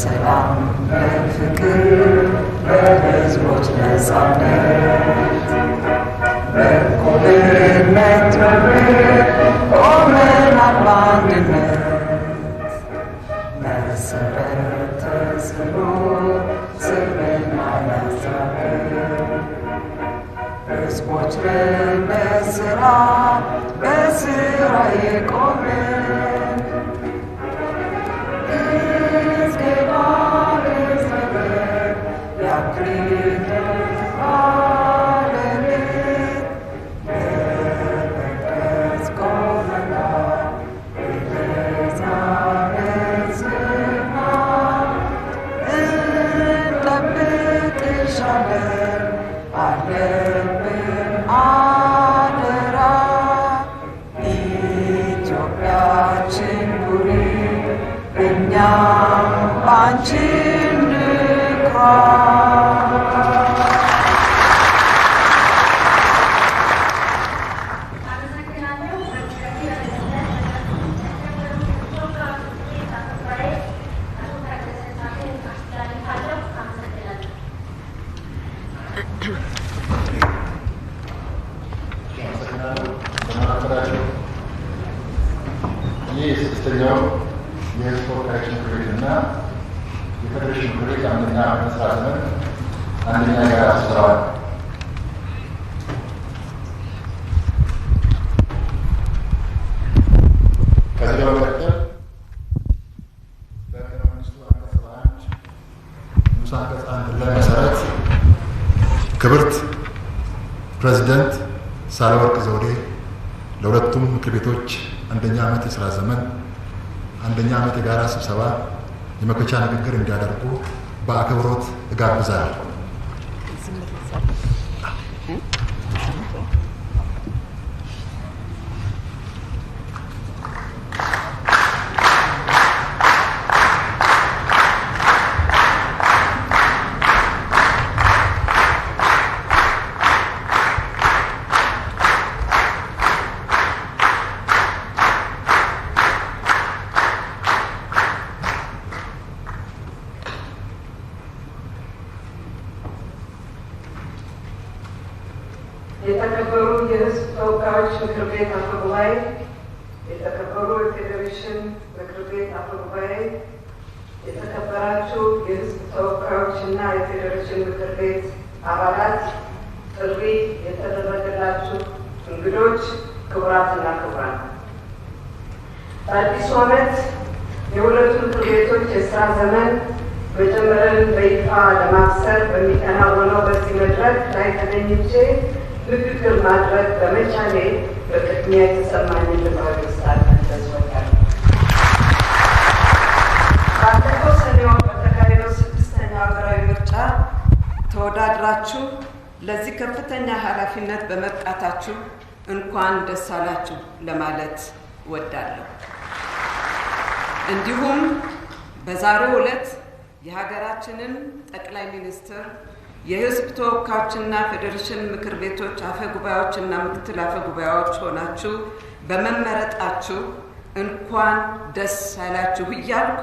ለሰላም ለፍቅር ለሕዝቦች ነፃነት በእኩልነት ቆመናል በአንድነት መሰረት ተስሎ ስምና ያዛብር ሕዝቦች በስራ የቆምን እስከዳር ዘበር ያክሊል ባለቤት በመቅደስ ቆመናል የቤዛነት ዝና እንጠብቅሻለን አለብን አደራ ኢትዮጵያችን ኑሪ እኛም ባንቺ እንኩራ። የስድስተኛው የሕዝብ ተወካዮች ምክር ቤትና የፌዴሬሽን ምክር ቤት አንደኛ ዓመት ሥራ ዘመን አንደኛ የጋራ ስብሰባ ነው። ከዚህ በመቀጠል በሕገ መንግሥቱ አንቀጽ 71 ንዑስ አንቀጽ 1 ላይ መሠረት ክብርት ፕሬዝደንት ሳህለወርቅ ዘውዴ ለሁለቱም ምክር ቤቶች አንደኛ ዓመት የሥራ ዘመን አንደኛ ዓመት የጋራ ስብሰባ የመክፈቻ ንግግር እንዲያደርጉ በአክብሮት እጋብዛለሁ። የተከበሩ የሕዝብ ተወካዮች ምክር ቤት አፈ ጉባኤ፣ የተከበሩ የፌዴሬሽን ምክር ቤት አፈ ጉባኤ፣ የተከበራችሁ የሕዝብ ተወካዮች እና የፌዴሬሽን ምክር ቤት አባላት፣ ጥሪ የተደረገላችሁ እንግዶች፣ ክቡራትና ክቡራን፣ በአዲሱ ዓመት የሁለቱ ምክር ቤቶች የሥራ ዘመን መጀመርን በይፋ ለማብሰር በሚከናወነው በዚህ መድረክ ላይ ተገኝቼ ንግግር ማድረግ በመቻሌ በቅድሚያ የተሰማኝን ልባዊ ደስታ መግለጽ እወዳለሁ። ባለፈው ሰኔ ወር በተካሄደው 6ኛው ሀገራዊ ምርጫ ተወዳድራችሁ ለዚህ ከፍተኛ ኃላፊነት በመብቃታችሁ እንኳን ደስ አላችሁ ለማለት እወዳለሁ። እንዲሁም በዛሬው ዕለት የሀገራችንን ጠቅላይ ሚኒስትር የሕዝብ ተወካዮችና ፌዴሬሽን ምክር ቤቶች አፈ ጉባኤዎችና ምክትል አፈ ጉባኤዎች ሆናችሁ በመመረጣችሁ እንኳን ደስ አላችሁ እያልኩ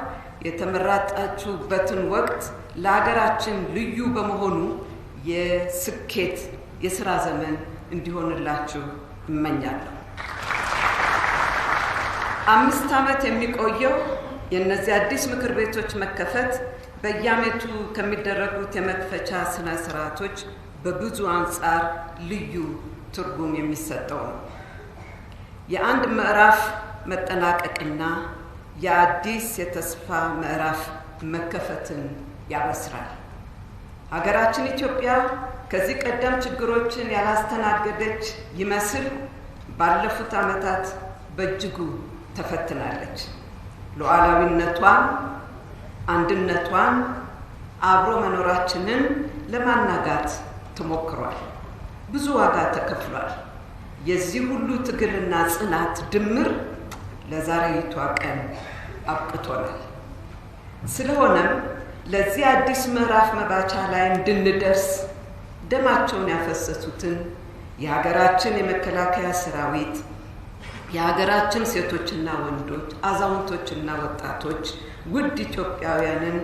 የተመረጣችሁበትን ወቅት ለሀገራችን ልዩ በመሆኑ የስኬት የሥራ ዘመን እንዲሆንላችሁ እመኛለሁ። 5 ዓመት የሚቆየው የእነዚህ አዲስ ምክር ቤቶች መከፈት በየዓመቱ ከሚደረጉት የመክፈቻ ስነ ስርዓቶች በብዙ አንጻር ልዩ ትርጉም የሚሰጠው ነው። የአንድ ምዕራፍ መጠናቀቅና የአዲስ የተስፋ ምዕራፍ መከፈትን ያበስራል። ሀገራችን ኢትዮጵያ ከዚህ ቀደም ችግሮችን ያላስተናገደች ይመስል ባለፉት ዓመታት በእጅጉ ተፈትናለች። ሉዓላዊነቷን፣ አንድነቷን፣ አብሮ መኖራችንን ለማናጋት ተሞክሯል። ብዙ ዋጋ ተከፍሏል። የዚህ ሁሉ ትግልና ጽናት ድምር ለዛሬይቷ ቀን አብቅቶናል። ስለሆነም ለዚህ አዲስ ምዕራፍ መባቻ ላይ እንድንደርስ ደማቸውን ያፈሰሱትን የሀገራችን የመከላከያ ሰራዊት፣ የሀገራችን ሴቶችና ወንዶች፣ አዛውንቶችና ወጣቶች፣ ውድ ኢትዮጵያውያንን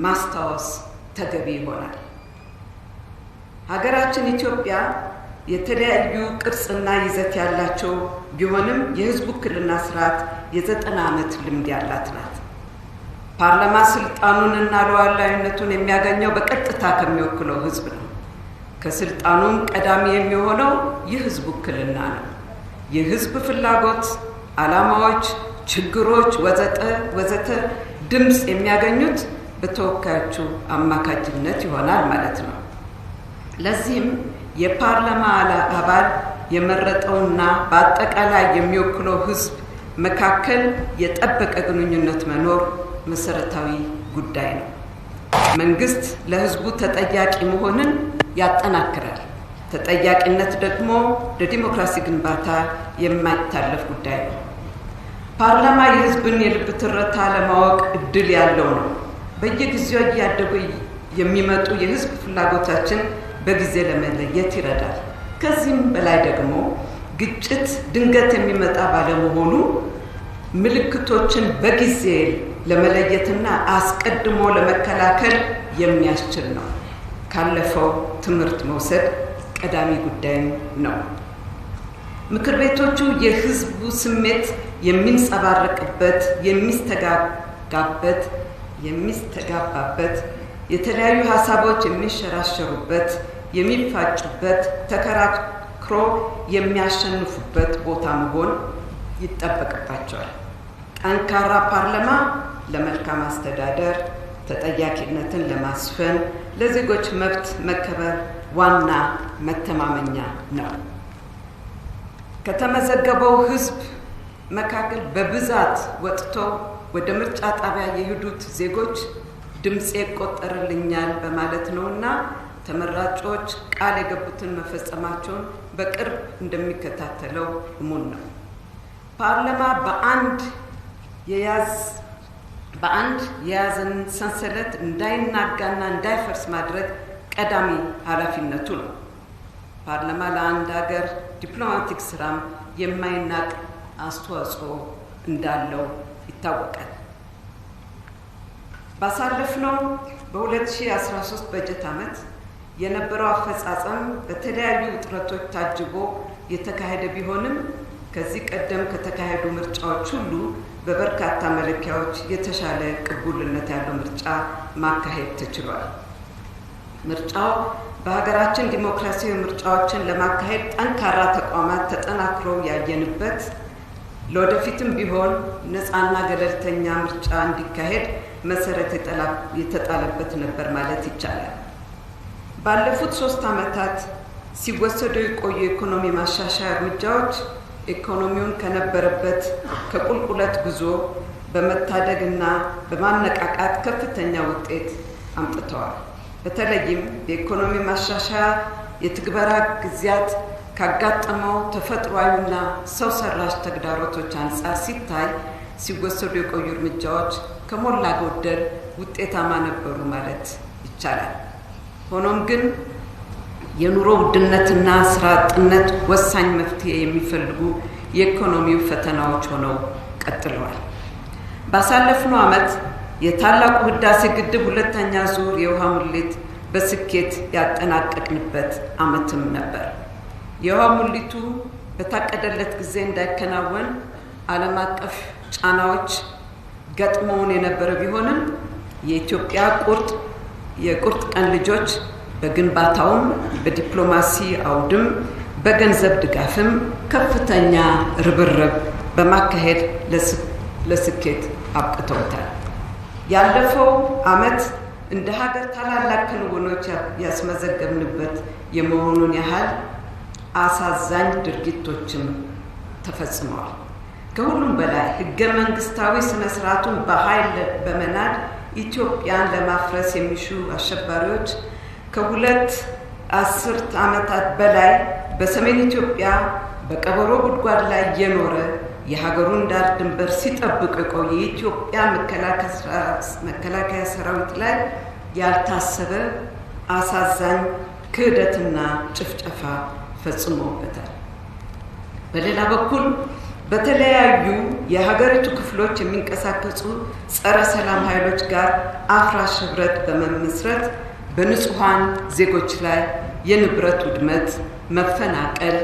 ማስታወስ ተገቢ ይሆናል። ሀገራችን ኢትዮጵያ የተለያዩ ቅርጽና ይዘት ያላቸው ቢሆንም የህዝብ ውክልና ስርዓት የ90 ዓመት ልምድ ያላት ናት። ፓርላማ ስልጣኑንና ሉዓላዊነቱን የሚያገኘው በቀጥታ ከሚወክለው ህዝብ ነው። ከስልጣኑም ቀዳሚ የሚሆነው የህዝብ ውክልና ነው። የህዝብ ፍላጎት፣ ዓላማዎች፣ ችግሮች ወዘተ ድምፅ የሚያገኙት በተወካዮቹ አማካኝነት ይሆናል ማለት ነው። ለዚህም የፓርላማ አባል የመረጠውና በአጠቃላይ የሚወክለው ህዝብ መካከል የጠበቀ ግንኙነት መኖር መሰረታዊ ጉዳይ ነው። መንግስት ለህዝቡ ተጠያቂ መሆንን ያጠናክራል። ተጠያቂነት ደግሞ ለዲሞክራሲ ግንባታ የማይታለፍ ጉዳይ ነው። ፓርላማ የህዝብን የልብ ትርታ ለማወቅ እድል ያለው ነው። በየጊዜው እያደጉ የሚመጡ የህዝብ ፍላጎታችን በጊዜ ለመለየት ይረዳል። ከዚህም በላይ ደግሞ ግጭት ድንገት የሚመጣ ባለመሆኑ ምልክቶችን በጊዜ ለመለየትና አስቀድሞ ለመከላከል የሚያስችል ነው። ካለፈው ትምህርት መውሰድ ቀዳሚ ጉዳይ ነው። ምክር ቤቶቹ የህዝቡ ስሜት የሚንጸባረቅበት፣ የሚስተጋባበት፣ የተለያዩ ሀሳቦች የሚሸራሸሩበት፣ የሚፋጩበት፣ ተከራክሮ የሚያሸንፉበት ቦታ መሆን ይጠበቅባቸዋል። ጠንካራ ፓርላማ ለመልካም አስተዳደር፣ ተጠያቂነትን ለማስፈን፣ ለዜጎች መብት መከበር ዋና መተማመኛ ነው። ከተመዘገበው ህዝብ መካከል በብዛት ወጥቶ ወደ ምርጫ ጣቢያ የሄዱት ዜጎች ድምጽ ይቆጠርልኛል በማለት ነውና ተመራጮች ቃል የገቡትን መፈጸማቸውን በቅርብ እንደሚከታተለው እሙን ነው። ፓርላማ በአንድ የያዘን ሰንሰለት እንዳይናጋና እንዳይፈርስ ማድረግ ቀዳሚ ኃላፊነቱ ነው። ፓርላማ ለአንድ ሀገር ዲፕሎማቲክ ስራም የማይናቅ አስተዋጽኦ እንዳለው ይታወቃል። ባሳለፍነው በ2013 በጀት ዓመት የነበረው አፈጻጸም በተለያዩ ውጥረቶች ታጅቦ የተካሄደ ቢሆንም ከዚህ ቀደም ከተካሄዱ ምርጫዎች ሁሉ በበርካታ መለኪያዎች የተሻለ ቅቡልነት ያለው ምርጫ ማካሄድ ተችሏል። ምርጫው በሀገራችን ዲሞክራሲያዊ ምርጫዎችን ለማካሄድ ጠንካራ ተቋማት ተጠናክረው ያየንበት፣ ለወደፊትም ቢሆን ነፃና ገለልተኛ ምርጫ እንዲካሄድ መሰረት የተጣለበት ነበር ማለት ይቻላል። ባለፉት 3 ዓመታት ሲወሰዱ የቆዩ የኢኮኖሚ ማሻሻያ እርምጃዎች ኢኮኖሚውን ከነበረበት ከቁልቁለት ጉዞ በመታደግና በማነቃቃት ከፍተኛ ውጤት አምጥተዋል። በተለይም የኢኮኖሚ ማሻሻያ የትግበራ ጊዜያት ካጋጠመው ተፈጥሯዊና ሰው ሰራሽ ተግዳሮቶች አንጻር ሲታይ ሲወሰዱ የቆዩ እርምጃዎች ከሞላ ጎደል ውጤታማ ነበሩ ማለት ይቻላል። ሆኖም ግን የኑሮ ውድነትና ስራ አጥነት ወሳኝ መፍትሄ የሚፈልጉ የኢኮኖሚው ፈተናዎች ሆነው ቀጥለዋል። ባሳለፍነው ዓመት የታላቁ ህዳሴ ግድብ ሁለተኛ ዙር የውሃ ሙሌት በስኬት ያጠናቀቅንበት ዓመትም ነበር። የውሃ ሙሊቱ በታቀደለት ጊዜ እንዳይከናወን ዓለም አቀፍ ጫናዎች ገጥመውን የነበረ ቢሆንም የኢትዮጵያ የቁርጥ ቀን ልጆች በግንባታውም በዲፕሎማሲ አውድም በገንዘብ ድጋፍም ከፍተኛ ርብርብ በማካሄድ ለስኬት አብቅተውታል። ያለፈው ዓመት እንደ ሀገር ታላላቅ ክንውኖች ያስመዘገብንበት የመሆኑን ያህል አሳዛኝ ድርጊቶችም ተፈጽመዋል። ከሁሉም በላይ ህገ መንግስታዊ ስነ ስርዓቱን በኃይል በመናድ ኢትዮጵያን ለማፍረስ የሚሹ አሸባሪዎች ከ2 አስርት ዓመታት በላይ በሰሜን ኢትዮጵያ በቀበሮ ጉድጓድ ላይ የኖረ የሀገሩን ዳር ድንበር ሲጠብቅ የቆየ የኢትዮጵያ መከላከያ ሰራዊት ላይ ያልታሰበ አሳዛኝ ክህደትና ጭፍጨፋ ፈጽሞበታል። በሌላ በኩል በተለያዩ የሀገሪቱ ክፍሎች የሚንቀሳቀሱ ጸረ ሰላም ኃይሎች ጋር አፍራሽ ህብረት በመመስረት በንጹሃን ዜጎች ላይ የንብረት ውድመት፣ መፈናቀል፣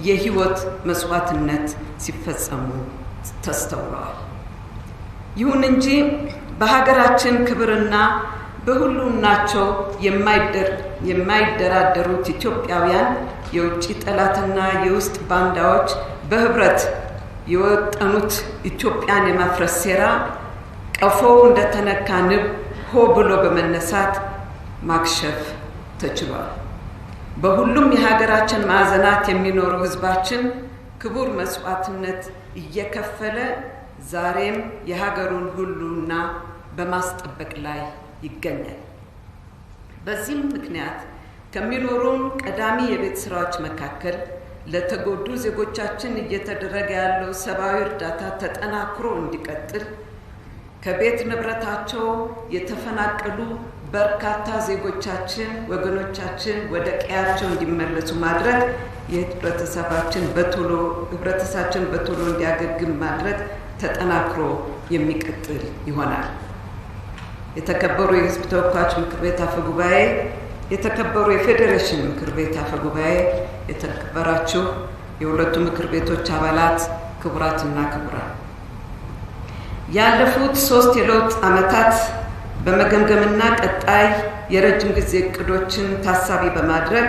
የህይወት መስዋዕትነት ሲፈጸሙ ተስተውለዋል። ይሁን እንጂ በሀገራችን ክብርና በሁሉናቸው የማይደራደሩት ኢትዮጵያውያን የውጭ ጠላትና የውስጥ ባንዳዎች በህብረት የወጠኑት ኢትዮጵያን የማፍረስ ሴራ ቀፎው እንደተነካ ንብ ሆ ብሎ በመነሳት ማክሸፍ ተችሏል። በሁሉም የሀገራችን ማዕዘናት የሚኖሩ ህዝባችን ክቡር መስዋዕትነት እየከፈለ ዛሬም የሀገሩን ሁሉና በማስጠበቅ ላይ ይገኛል። በዚህም ምክንያት ከሚኖሩን ቀዳሚ የቤት ስራዎች መካከል ለተጎዱ ዜጎቻችን እየተደረገ ያለው ሰብአዊ እርዳታ ተጠናክሮ እንዲቀጥል፣ ከቤት ንብረታቸው የተፈናቀሉ በርካታ ዜጎቻችን ወገኖቻችን ወደ ቀያቸው እንዲመለሱ ማድረግ፣ ህብረተሰባችን በቶሎ እንዲያገግም ማድረግ ተጠናክሮ የሚቀጥል ይሆናል። የተከበሩ የህዝብ ተወካዮች ምክር ቤት አፈ ጉባኤ፣ የተከበሩ የፌዴሬሽን ምክር ቤት አፈ ጉባኤ፣ የተከበራችሁ የሁለቱ ምክር ቤቶች አባላት፣ ክቡራትና ክቡራን፣ ያለፉት 3 የለውጥ ዓመታት በመገምገምና ቀጣይ የረጅም ጊዜ እቅዶችን ታሳቢ በማድረግ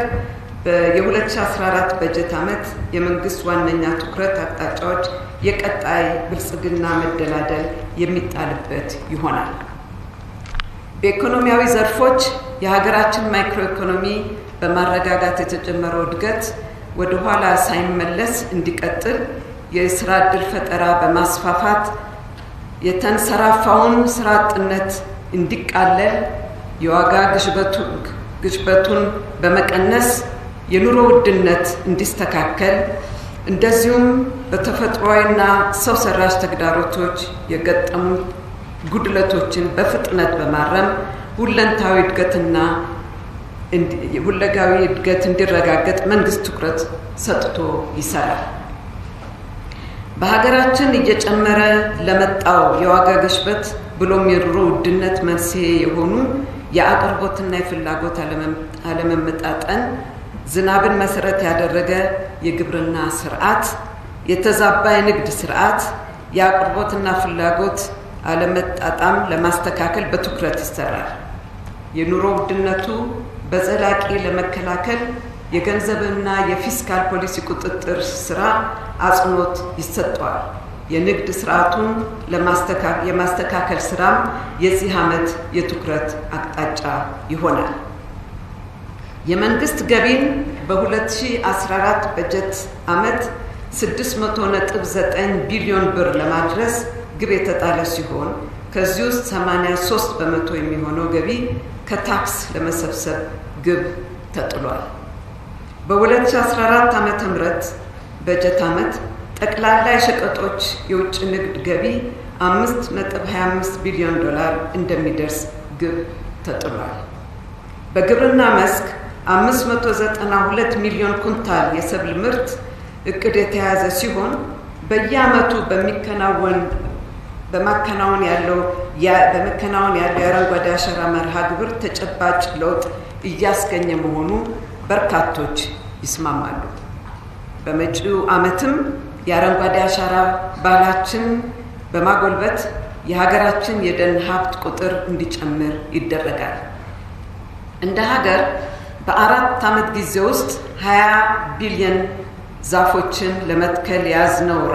የ2014 በጀት ዓመት የመንግስት ዋነኛ ትኩረት አቅጣጫዎች የቀጣይ ብልጽግና መደላደል የሚጣልበት ይሆናል። በኢኮኖሚያዊ ዘርፎች የሀገራችን ማይክሮ ኢኮኖሚ በማረጋጋት የተጀመረው እድገት ወደ ኋላ ሳይመለስ እንዲቀጥል፣ የስራ ዕድል ፈጠራ በማስፋፋት የተንሰራፋውን ስራ አጥነት እንዲቃለል፣ የዋጋ ግሽበቱን በመቀነስ የኑሮ ውድነት እንዲስተካከል፣ እንደዚሁም በተፈጥሯዊና ሰው ሰራሽ ተግዳሮቶች የገጠሙ ጉድለቶችን በፍጥነት በማረም ሁለንታዊ እድገት እንዲረጋገጥ መንግስት ትኩረት ሰጥቶ ይሰራል። በሀገራችን እየጨመረ ለመጣው የዋጋ ግሽበት ብሎም የኑሮ ውድነት መንስኤ የሆኑ የአቅርቦትና የፍላጎት አለመመጣጠን፣ ዝናብን መሰረት ያደረገ የግብርና ስርዓት፣ የተዛባ የንግድ ስርዓት፣ የአቅርቦትና ፍላጎት አለመጣጣም ለማስተካከል በትኩረት ይሰራል። የኑሮ ውድነቱ በዘላቂ ለመከላከል የገንዘብና የፊስካል ፖሊሲ ቁጥጥር ስራ አጽንኦት ይሰጠዋል። የንግድ ስርዓቱን የማስተካከል ስራም የዚህ ዓመት የትኩረት አቅጣጫ ይሆናል። የመንግስት ገቢን በ2014 በጀት ዓመት 600.9 ቢሊዮን ብር ለማድረስ ግብ የተጣለ ሲሆን ከዚህ ውስጥ 83 በመቶ የሚሆነው ገቢ ከታክስ ለመሰብሰብ ግብ ተጥሏል። በ2014 ዓመተ ምህረት በጀት ዓመት ጠቅላላ የሸቀጦች የውጭ ንግድ ገቢ 5.25 ቢሊዮን ዶላር እንደሚደርስ ግብ ተጥሏል። በግብርና መስክ 592 ሚሊዮን ኩንታል የሰብል ምርት እቅድ የተያዘ ሲሆን በየዓመቱ በመከናወን ያለው የአረንጓዴ አሻራ መርሃ ግብር ተጨባጭ ለውጥ እያስገኘ መሆኑ በርካቶች ይስማማሉ። በመጪው ዓመትም የአረንጓዴ አሻራ ባህላችን በማጎልበት የሀገራችን የደን ሀብት ቁጥር እንዲጨምር ይደረጋል። እንደ ሀገር በ4 ዓመት ጊዜ ውስጥ 20 ቢሊዮን ዛፎችን ለመትከል የያዝነውን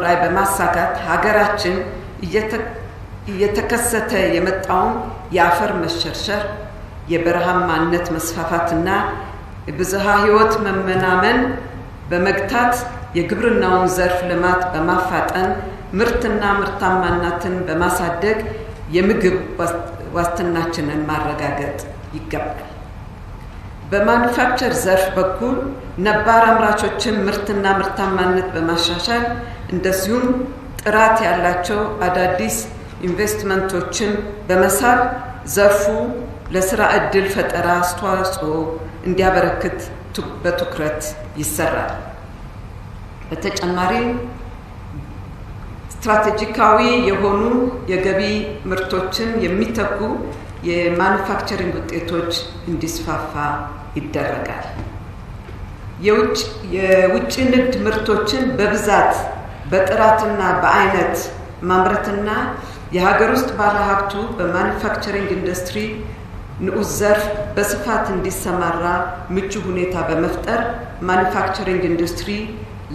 ራዕይ በማሳካት ሀገራችን እየተከሰተ የመጣውን የአፈር መሸርሸር፣ የበረሃማነት መስፋፋትና የብዝሃ ሕይወት መመናመን በመግታት የግብርናውን ዘርፍ ልማት በማፋጠን ምርትና ምርታማነትን በማሳደግ የምግብ ዋስትናችንን ማረጋገጥ ይገባል። በማኑፋክቸር ዘርፍ በኩል ነባር አምራቾችን ምርትና ምርታማነት በማሻሻል እንደዚሁም ጥራት ያላቸው አዳዲስ ኢንቨስትመንቶችን በመሳብ ዘርፉ ለስራ ዕድል ፈጠራ አስተዋጽኦ እንዲያበረክት በትኩረት ይሰራል። በተጨማሪም ስትራቴጂካዊ የሆኑ የገቢ ምርቶችን የሚተኩ የማኑፋክቸሪንግ ውጤቶች እንዲስፋፋ ይደረጋል። የውጭ ንግድ ምርቶችን በብዛት በጥራትና በአይነት ማምረትና የሀገር ውስጥ ባለሀብቱ በማኑፋክቸሪንግ ኢንዱስትሪ ንዑስ ዘርፍ በስፋት እንዲሰማራ ምቹ ሁኔታ በመፍጠር ማኑፋክቸሪንግ ኢንዱስትሪ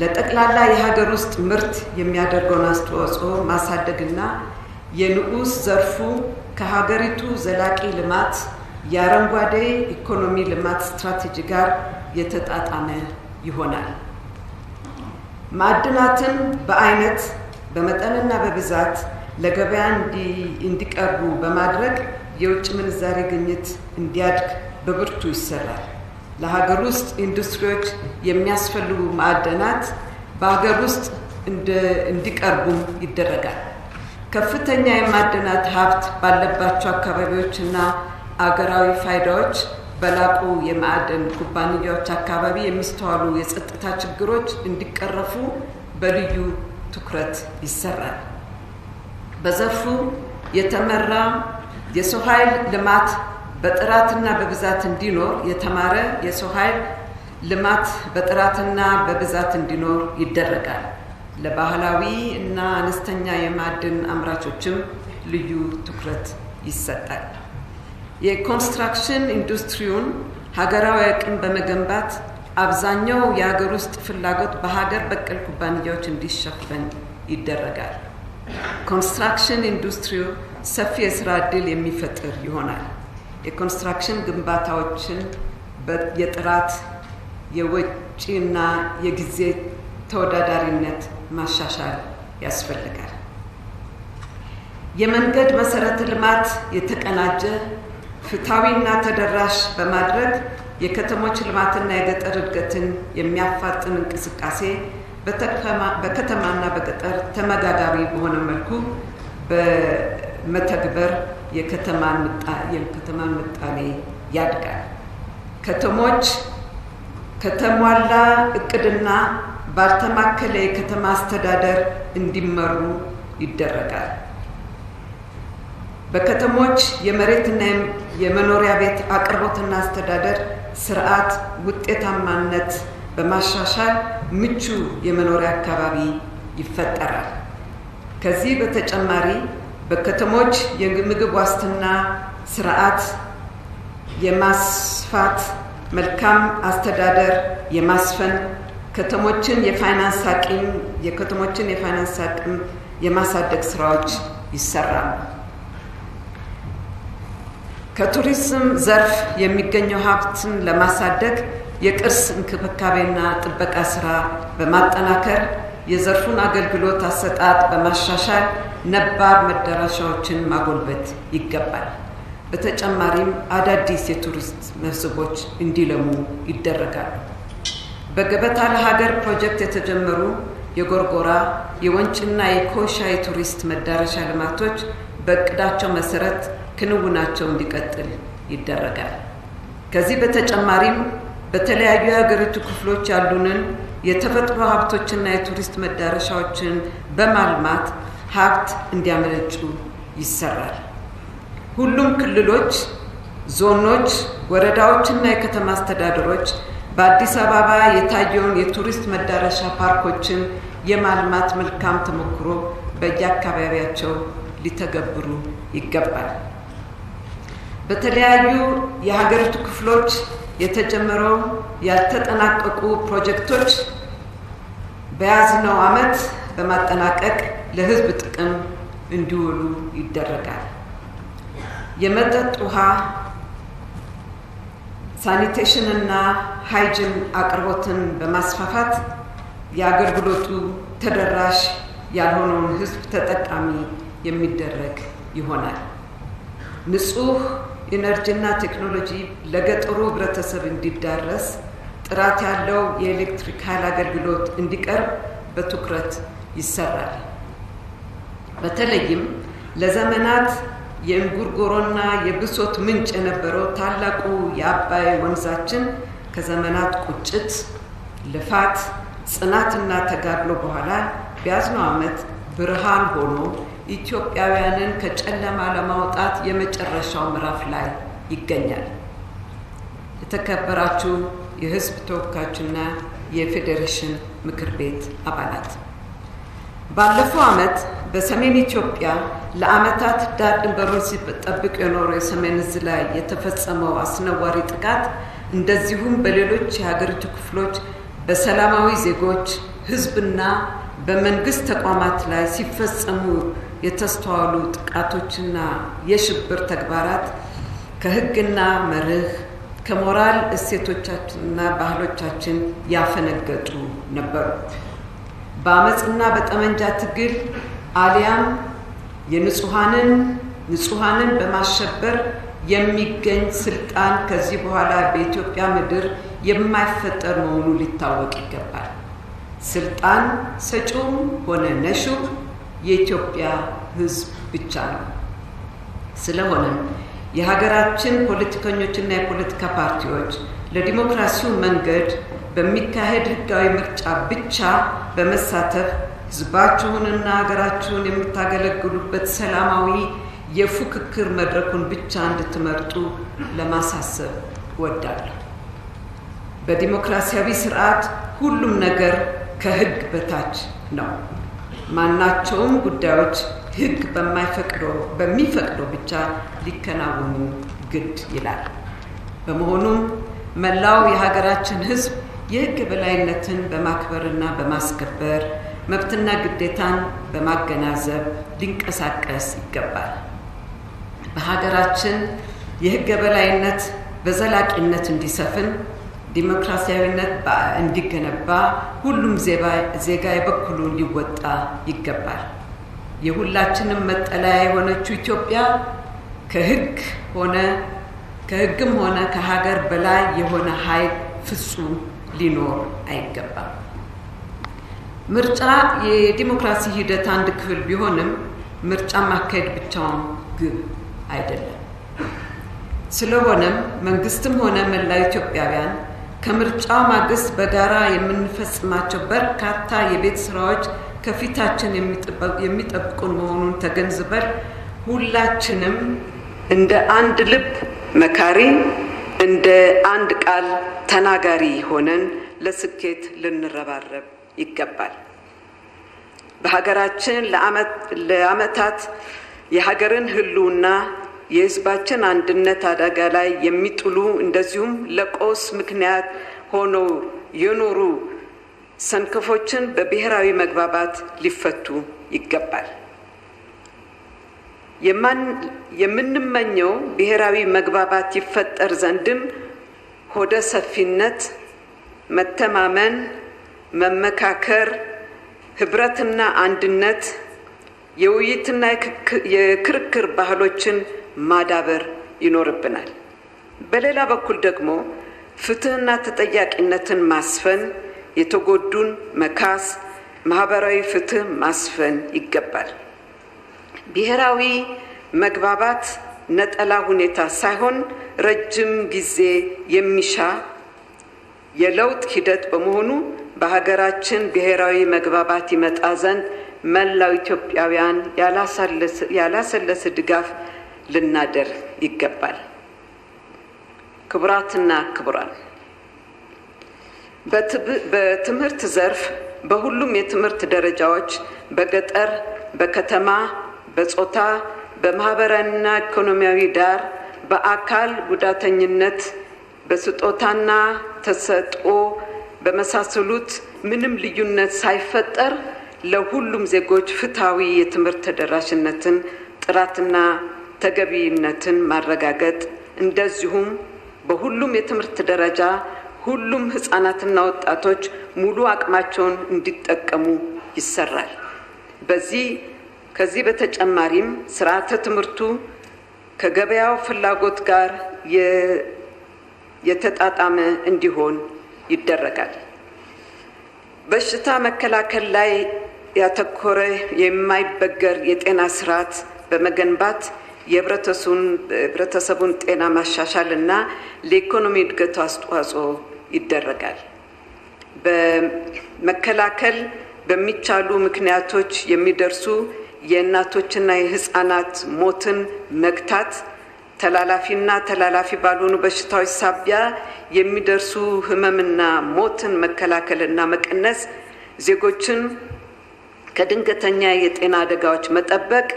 ለጠቅላላ የሀገር ውስጥ ምርት የሚያደርገውን አስተዋጽኦ ማሳደግና የንዑስ ዘርፉ ከሀገሪቱ ዘላቂ ልማት የአረንጓዴ ኢኮኖሚ ልማት ስትራቴጂ ጋር የተጣጣመ ይሆናል። ማዕድናትን በአይነት በመጠንና በብዛት ለገበያ እንዲቀርቡ በማድረግ የውጭ ምንዛሬ ግኝት እንዲያድግ በብርቱ ይሰራል። ለሀገር ውስጥ ኢንዱስትሪዎች የሚያስፈልጉ ማዕድናት በሀገር ውስጥ እንዲቀርቡም ይደረጋል። ከፍተኛ የማዕድናት ሀብት ባለባቸው አካባቢዎችና አገራዊ ፋይዳዎች በላቁ የማዕድን ኩባንያዎች አካባቢ የሚስተዋሉ የጸጥታ ችግሮች እንዲቀረፉ በልዩ ትኩረት ይሰራል። በዘርፉ የተመራ የሰው ኃይል ልማት በጥራትና በብዛት እንዲኖር የተማረ የሰው ኃይል ልማት በጥራትና በብዛት እንዲኖር ይደረጋል። ለባህላዊ እና አነስተኛ የማዕድን አምራቾችም ልዩ ትኩረት ይሰጣል። የኮንስትራክሽን ኢንዱስትሪውን ሀገራዊ አቅም በመገንባት አብዛኛው የሀገር ውስጥ ፍላጎት በሀገር በቀል ኩባንያዎች እንዲሸፈን ይደረጋል። ኮንስትራክሽን ኢንዱስትሪው ሰፊ የስራ ዕድል የሚፈጥር ይሆናል። የኮንስትራክሽን ግንባታዎችን የጥራት የወጪና የጊዜ ተወዳዳሪነት ማሻሻል ያስፈልጋል። የመንገድ መሰረተ ልማት የተቀናጀ ፍትሃዊና ተደራሽ በማድረግ የከተሞች ልማትና የገጠር እድገትን የሚያፋጥን እንቅስቃሴ በከተማና በገጠር ተመጋጋቢ በሆነ መልኩ በመተግበር የከተማን ምጣኔ ያድጋል። ከተሞች ከተሟላ እቅድና ባልተማከለ የከተማ አስተዳደር እንዲመሩ ይደረጋል። በከተሞች የመሬትና የመኖሪያ ቤት አቅርቦትና አስተዳደር ስርዓት ውጤታማነት በማሻሻል ምቹ የመኖሪያ አካባቢ ይፈጠራል። ከዚህ በተጨማሪ በከተሞች የምግብ ዋስትና ስርዓት የማስፋት መልካም አስተዳደር የማስፈን የከተሞችን የፋይናንስ አቅም የማሳደግ ስራዎች ይሰራሉ። ከቱሪዝም ዘርፍ የሚገኘው ሀብትን ለማሳደግ የቅርስ እንክብካቤና ጥበቃ ስራ በማጠናከር የዘርፉን አገልግሎት አሰጣጥ በማሻሻል ነባር መዳረሻዎችን ማጎልበት ይገባል። በተጨማሪም አዳዲስ የቱሪስት መስህቦች እንዲለሙ ይደረጋሉ። በገበታ ለሀገር ፕሮጀክት የተጀመሩ የጎርጎራ የወንጭና የኮሻ የቱሪስት መዳረሻ ልማቶች በእቅዳቸው መሰረት ክንውናቸው እንዲቀጥል ይደረጋል። ከዚህ በተጨማሪም በተለያዩ የሀገሪቱ ክፍሎች ያሉንን የተፈጥሮ ሀብቶችና የቱሪስት መዳረሻዎችን በማልማት ሀብት እንዲያመነጩ ይሰራል። ሁሉም ክልሎች፣ ዞኖች፣ ወረዳዎችና የከተማ አስተዳደሮች በአዲስ አበባ የታየውን የቱሪስት መዳረሻ ፓርኮችን የማልማት መልካም ተሞክሮ በየአካባቢያቸው ሊተገብሩ ይገባል። በተለያዩ የሀገሪቱ ክፍሎች የተጀመረው ያልተጠናቀቁ ፕሮጀክቶች በያዝነው ዓመት በማጠናቀቅ ለሕዝብ ጥቅም እንዲውሉ ይደረጋል። የመጠጥ ውሃ፣ ሳኒቴሽን እና ሃይጂን አቅርቦትን በማስፋፋት የአገልግሎቱ ተደራሽ ያልሆነውን ሕዝብ ተጠቃሚ የሚደረግ ይሆናል። ንጹህ ኢነርጂና ቴክኖሎጂ ለገጠሩ ህብረተሰብ እንዲዳረስ ጥራት ያለው የኤሌክትሪክ ኃይል አገልግሎት እንዲቀርብ በትኩረት ይሰራል። በተለይም ለዘመናት የእንጉርጉሮና የብሶት ምንጭ የነበረው ታላቁ የአባይ ወንዛችን ከዘመናት ቁጭት፣ ልፋት፣ ጽናትና ተጋድሎ በኋላ በያዝነው ዓመት ብርሃን ሆኖ ኢትዮጵያውያንን ከጨለማ ለማውጣት የመጨረሻው ምዕራፍ ላይ ይገኛል። የተከበራችሁ የሕዝብ ተወካዮችና የፌዴሬሽን ምክር ቤት አባላት፣ ባለፈው ዓመት በሰሜን ኢትዮጵያ ለዓመታት ዳር ድንበሩን ሲጠብቅ የኖረው የሰሜን ዕዝ ላይ የተፈጸመው አስነዋሪ ጥቃት እንደዚሁም በሌሎች የሀገሪቱ ክፍሎች በሰላማዊ ዜጎች ሕዝብና በመንግስት ተቋማት ላይ ሲፈጸሙ የተስተዋሉ ጥቃቶችና የሽብር ተግባራት ከሕግና መርህ ከሞራል እሴቶቻችንና ባህሎቻችን ያፈነገጡ ነበሩ። በአመጽና በጠመንጃ ትግል አሊያም ንጹሃንን በማሸበር የሚገኝ ስልጣን ከዚህ በኋላ በኢትዮጵያ ምድር የማይፈጠር መሆኑ ሊታወቅ ይገባል። ስልጣን ሰጪውም ሆነ ነሺው የኢትዮጵያ ሕዝብ ብቻ ነው። ስለሆነም የሀገራችን ፖለቲከኞችና የፖለቲካ ፓርቲዎች ለዲሞክራሲው መንገድ በሚካሄድ ህጋዊ ምርጫ ብቻ በመሳተፍ ህዝባችሁንና ሀገራችሁን የምታገለግሉበት ሰላማዊ የፉክክር መድረኩን ብቻ እንድትመርጡ ለማሳሰብ እወዳለሁ። በዲሞክራሲያዊ ስርዓት ሁሉም ነገር ከህግ በታች ነው። ማናቸውም ጉዳዮች ህግ በሚፈቅደው ብቻ ሊከናወኑ ግድ ይላል። በመሆኑም መላው የሀገራችን ህዝብ የህግ በላይነትን በማክበርና በማስከበር መብትና ግዴታን በማገናዘብ ሊንቀሳቀስ ይገባል። በሀገራችን የህግ በላይነት በዘላቂነት እንዲሰፍን፣ ዲሞክራሲያዊነት እንዲገነባ ሁሉም ዜጋ የበኩሉን ሊወጣ ይገባል። የሁላችንም መጠለያ የሆነችው ኢትዮጵያ ከህግም ሆነ ከሀገር በላይ የሆነ ኃይል ፍጹም ሊኖር አይገባም። ምርጫ የዲሞክራሲ ሂደት አንድ ክፍል ቢሆንም ምርጫ ማካሄድ ብቻውን ግብ አይደለም። ስለሆነም መንግስትም ሆነ መላው ኢትዮጵያውያን ከምርጫው ማግስት በጋራ የምንፈጽማቸው በርካታ የቤት ስራዎች ከፊታችን የሚጠብቁን መሆኑን ተገንዝበን ሁላችንም እንደ አንድ ልብ መካሪ፣ እንደ አንድ ቃል ተናጋሪ ሆነን ለስኬት ልንረባረብ ይገባል። በሀገራችን ለዓመታት የሀገርን ህልውና የህዝባችን አንድነት አደጋ ላይ የሚጥሉ እንደዚሁም ለቆስ ምክንያት ሆነው የኖሩ ሰንከፎችን በብሔራዊ መግባባት ሊፈቱ ይገባል። የምንመኘው ብሔራዊ መግባባት ይፈጠር ዘንድም ሆደ ሰፊነት፣ መተማመን፣ መመካከር፣ ህብረትና አንድነት፣ የውይይትና የክርክር ባህሎችን ማዳበር ይኖርብናል። በሌላ በኩል ደግሞ ፍትህና ተጠያቂነትን ማስፈን፣ የተጎዱን መካስ፣ ማህበራዊ ፍትህ ማስፈን ይገባል። ብሔራዊ መግባባት ነጠላ ሁኔታ ሳይሆን ረጅም ጊዜ የሚሻ የለውጥ ሂደት በመሆኑ በሀገራችን ብሔራዊ መግባባት ይመጣ ዘንድ መላው ኢትዮጵያውያን ያላሰለሰ ድጋፍ ልናደርግ ይገባል። ክቡራትና ክቡራን፣ በትምህርት ዘርፍ በሁሉም የትምህርት ደረጃዎች በገጠር፣ በከተማ፣ በጾታ፣ በማህበራዊና ኢኮኖሚያዊ ዳር፣ በአካል ጉዳተኝነት፣ በስጦታና ተሰጥኦ በመሳሰሉት ምንም ልዩነት ሳይፈጠር ለሁሉም ዜጎች ፍትሃዊ የትምህርት ተደራሽነትን፣ ጥራትና ተገቢነትን ማረጋገጥ፣ እንደዚሁም በሁሉም የትምህርት ደረጃ ሁሉም ህፃናትና ወጣቶች ሙሉ አቅማቸውን እንዲጠቀሙ ይሰራል። ከዚህ በተጨማሪም ስርዓተ ትምህርቱ ከገበያው ፍላጎት ጋር የተጣጣመ እንዲሆን ይደረጋል። በሽታ መከላከል ላይ ያተኮረ የማይበገር የጤና ስርዓት በመገንባት የህብረተሰቡን ጤና ማሻሻልና ለኢኮኖሚ እድገቱ አስተዋጽኦ ይደረጋል። በመከላከል በሚቻሉ ምክንያቶች የሚደርሱ የእናቶችና የህፃናት ሞትን መግታት፣ ተላላፊና ተላላፊ ባልሆኑ በሽታዎች ሳቢያ የሚደርሱ ህመምና ሞትን መከላከልና መቀነስ፣ ዜጎችን ከድንገተኛ የጤና አደጋዎች መጠበቅ፣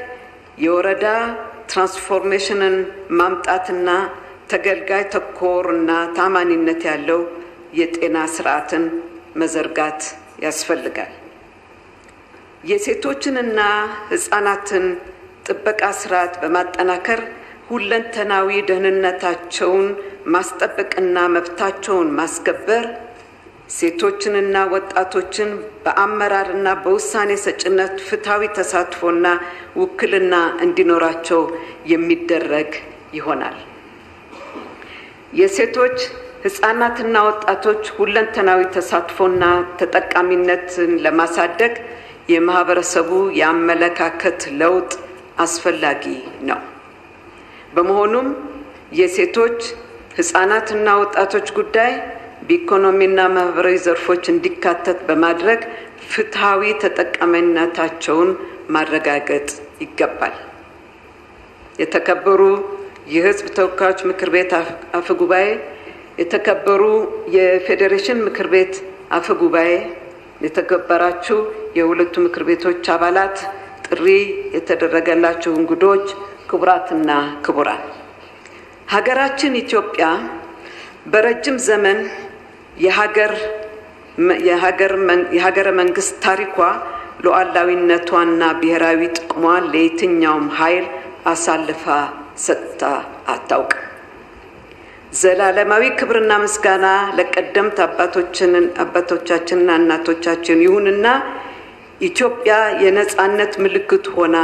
የወረዳ ትራንስፎርሜሽንን ማምጣትና ተገልጋይ ተኮርና ታማኒነት ያለው የጤና ስርዓትን መዘርጋት ያስፈልጋል። የሴቶችንና ህፃናትን ጥበቃ ስርዓት በማጠናከር ሁለንተናዊ ደህንነታቸውን ማስጠበቅና መብታቸውን ማስከበር፣ ሴቶችንና ወጣቶችን በአመራርና በውሳኔ ሰጭነት ፍትሃዊ ተሳትፎና ውክልና እንዲኖራቸው የሚደረግ ይሆናል። የሴቶች ህፃናትና ወጣቶች ሁለንተናዊ ተሳትፎና ተጠቃሚነትን ለማሳደግ የማህበረሰቡ የአመለካከት ለውጥ አስፈላጊ ነው። በመሆኑም የሴቶች ህፃናትና ወጣቶች ጉዳይ በኢኮኖሚና ማህበራዊ ዘርፎች እንዲካተት በማድረግ ፍትሃዊ ተጠቃሚነታቸውን ማረጋገጥ ይገባል። የተከበሩ የህዝብ ተወካዮች ምክር ቤት አፈ ጉባኤ፣ የተከበሩ የፌዴሬሽን ምክር ቤት አፈ ጉባኤ፣ የተከበራችሁ የሁለቱ ምክር ቤቶች አባላት፣ ጥሪ የተደረገላችሁ እንግዶች፣ ክቡራትና ክቡራን፣ ሀገራችን ኢትዮጵያ በረጅም ዘመን የሀገረ መንግስት ታሪኳ ሉዓላዊነቷና ብሔራዊ ጥቅሟን ለየትኛውም ኃይል አሳልፋ ሰጥታ አታውቅም። ዘላለማዊ ክብርና ምስጋና ለቀደምት አባቶቻችንና እናቶቻችን ይሁንና ኢትዮጵያ የነጻነት ምልክት ሆና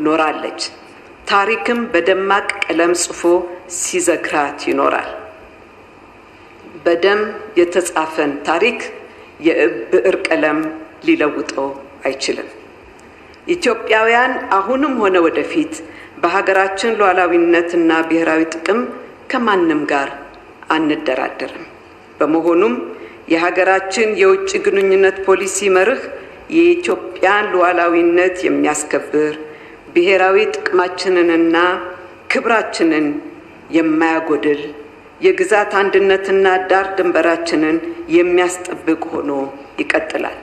ኖራለች። ታሪክም በደማቅ ቀለም ጽፎ ሲዘክራት ይኖራል። በደም የተጻፈን ታሪክ የብዕር ቀለም ሊለውጠው አይችልም። ኢትዮጵያውያን አሁንም ሆነ ወደፊት በሀገራችን ሉዓላዊነትና ብሔራዊ ጥቅም ከማንም ጋር አንደራደርም። በመሆኑም የሀገራችን የውጭ ግንኙነት ፖሊሲ መርህ የኢትዮጵያን ሉዓላዊነት የሚያስከብር፣ ብሔራዊ ጥቅማችንንና ክብራችንን የማያጎድል፣ የግዛት አንድነትና ዳር ድንበራችንን የሚያስጠብቅ ሆኖ ይቀጥላል።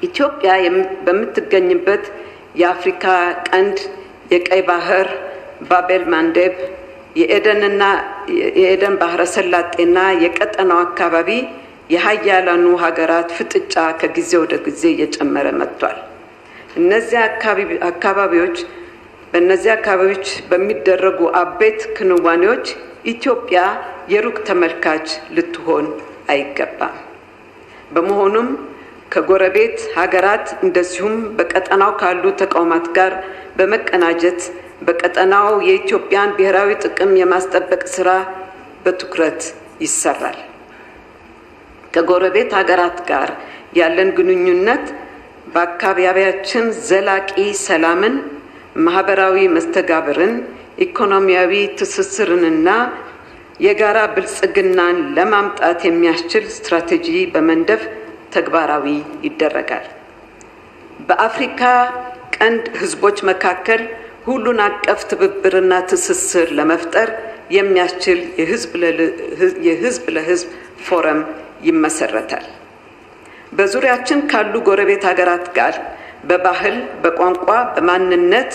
ኢትዮጵያ በምትገኝበት የአፍሪካ ቀንድ የቀይ ባህር፣ ባቤል ማንዴብ፣ የኤደን ባህረ ሰላጤና የቀጠናው አካባቢ የሀያላኑ ሀገራት ፍጥጫ ከጊዜ ወደ ጊዜ እየጨመረ መጥቷል። በእነዚህ አካባቢዎች በሚደረጉ አበይት ክንዋኔዎች ኢትዮጵያ የሩቅ ተመልካች ልትሆን አይገባም። በመሆኑም ከጎረቤት ሀገራት እንደዚሁም በቀጠናው ካሉ ተቋማት ጋር በመቀናጀት በቀጠናው የኢትዮጵያን ብሔራዊ ጥቅም የማስጠበቅ ስራ በትኩረት ይሰራል። ከጎረቤት ሀገራት ጋር ያለን ግንኙነት በአካባቢያችን ዘላቂ ሰላምን፣ ማህበራዊ መስተጋብርን፣ ኢኮኖሚያዊ ትስስርንና የጋራ ብልጽግናን ለማምጣት የሚያስችል ስትራቴጂ በመንደፍ ተግባራዊ ይደረጋል። በአፍሪካ ቀንድ ህዝቦች መካከል ሁሉን አቀፍ ትብብርና ትስስር ለመፍጠር የሚያስችል የህዝብ ለህዝብ ፎረም ይመሰረታል። በዙሪያችን ካሉ ጎረቤት ሀገራት ጋር በባህል፣ በቋንቋ፣ በማንነት፣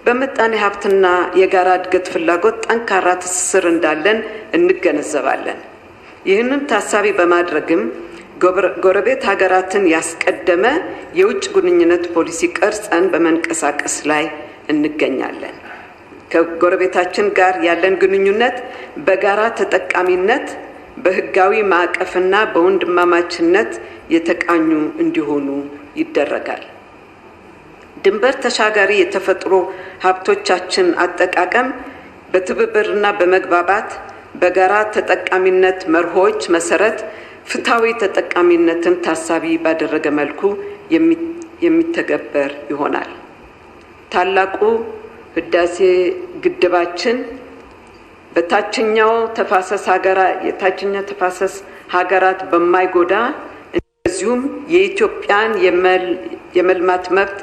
በምጣኔ ሀብትና የጋራ እድገት ፍላጎት ጠንካራ ትስስር እንዳለን እንገነዘባለን። ይህንን ታሳቢ በማድረግም ጎረቤት ሀገራትን ያስቀደመ የውጭ ግንኙነት ፖሊሲ ቀርጸን በመንቀሳቀስ ላይ እንገኛለን። ከጎረቤታችን ጋር ያለን ግንኙነት በጋራ ተጠቃሚነት፣ በህጋዊ ማዕቀፍና በወንድማማችነት የተቃኙ እንዲሆኑ ይደረጋል። ድንበር ተሻጋሪ የተፈጥሮ ሀብቶቻችን አጠቃቀም በትብብርና በመግባባት በጋራ ተጠቃሚነት መርሆች መሰረት ፍትሃዊ ተጠቃሚነትን ታሳቢ ባደረገ መልኩ የሚተገበር ይሆናል። ታላቁ ህዳሴ ግድባችን የታችኛው ተፋሰስ ሀገራት በማይጎዳ እንደዚሁም የኢትዮጵያን የመልማት መብት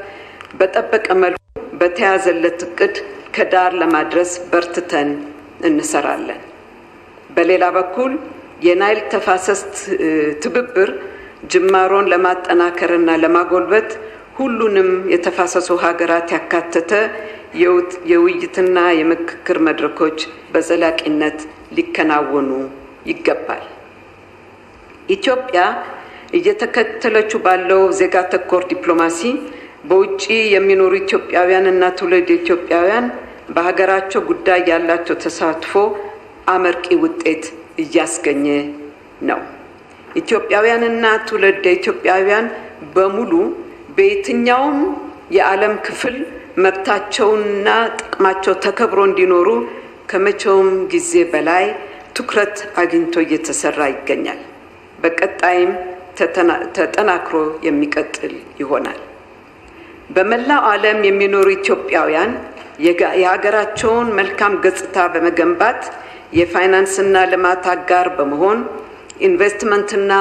በጠበቀ መልኩ በተያዘለት እቅድ ከዳር ለማድረስ በርትተን እንሰራለን። በሌላ በኩል የናይል ተፋሰስ ትብብር ጅማሮን ለማጠናከርና ለማጎልበት ሁሉንም የተፋሰሱ ሀገራት ያካተተ የውይይትና የምክክር መድረኮች በዘላቂነት ሊከናወኑ ይገባል። ኢትዮጵያ እየተከተለችው ባለው ዜጋ ተኮር ዲፕሎማሲ በውጪ የሚኖሩ ኢትዮጵያውያንና ትውልደ ኢትዮጵያውያን በሀገራቸው ጉዳይ ያላቸው ተሳትፎ አመርቂ ውጤት እያስገኘ ነው። ኢትዮጵያውያንና ትውልደ ኢትዮጵያውያን በሙሉ በየትኛውም የዓለም ክፍል መብታቸውና ጥቅማቸው ተከብሮ እንዲኖሩ ከመቼውም ጊዜ በላይ ትኩረት አግኝቶ እየተሰራ ይገኛል። በቀጣይም ተጠናክሮ የሚቀጥል ይሆናል። በመላው ዓለም የሚኖሩ ኢትዮጵያውያን የሀገራቸውን መልካም ገጽታ በመገንባት የፋይናንስና ልማት አጋር በመሆን ኢንቨስትመንትና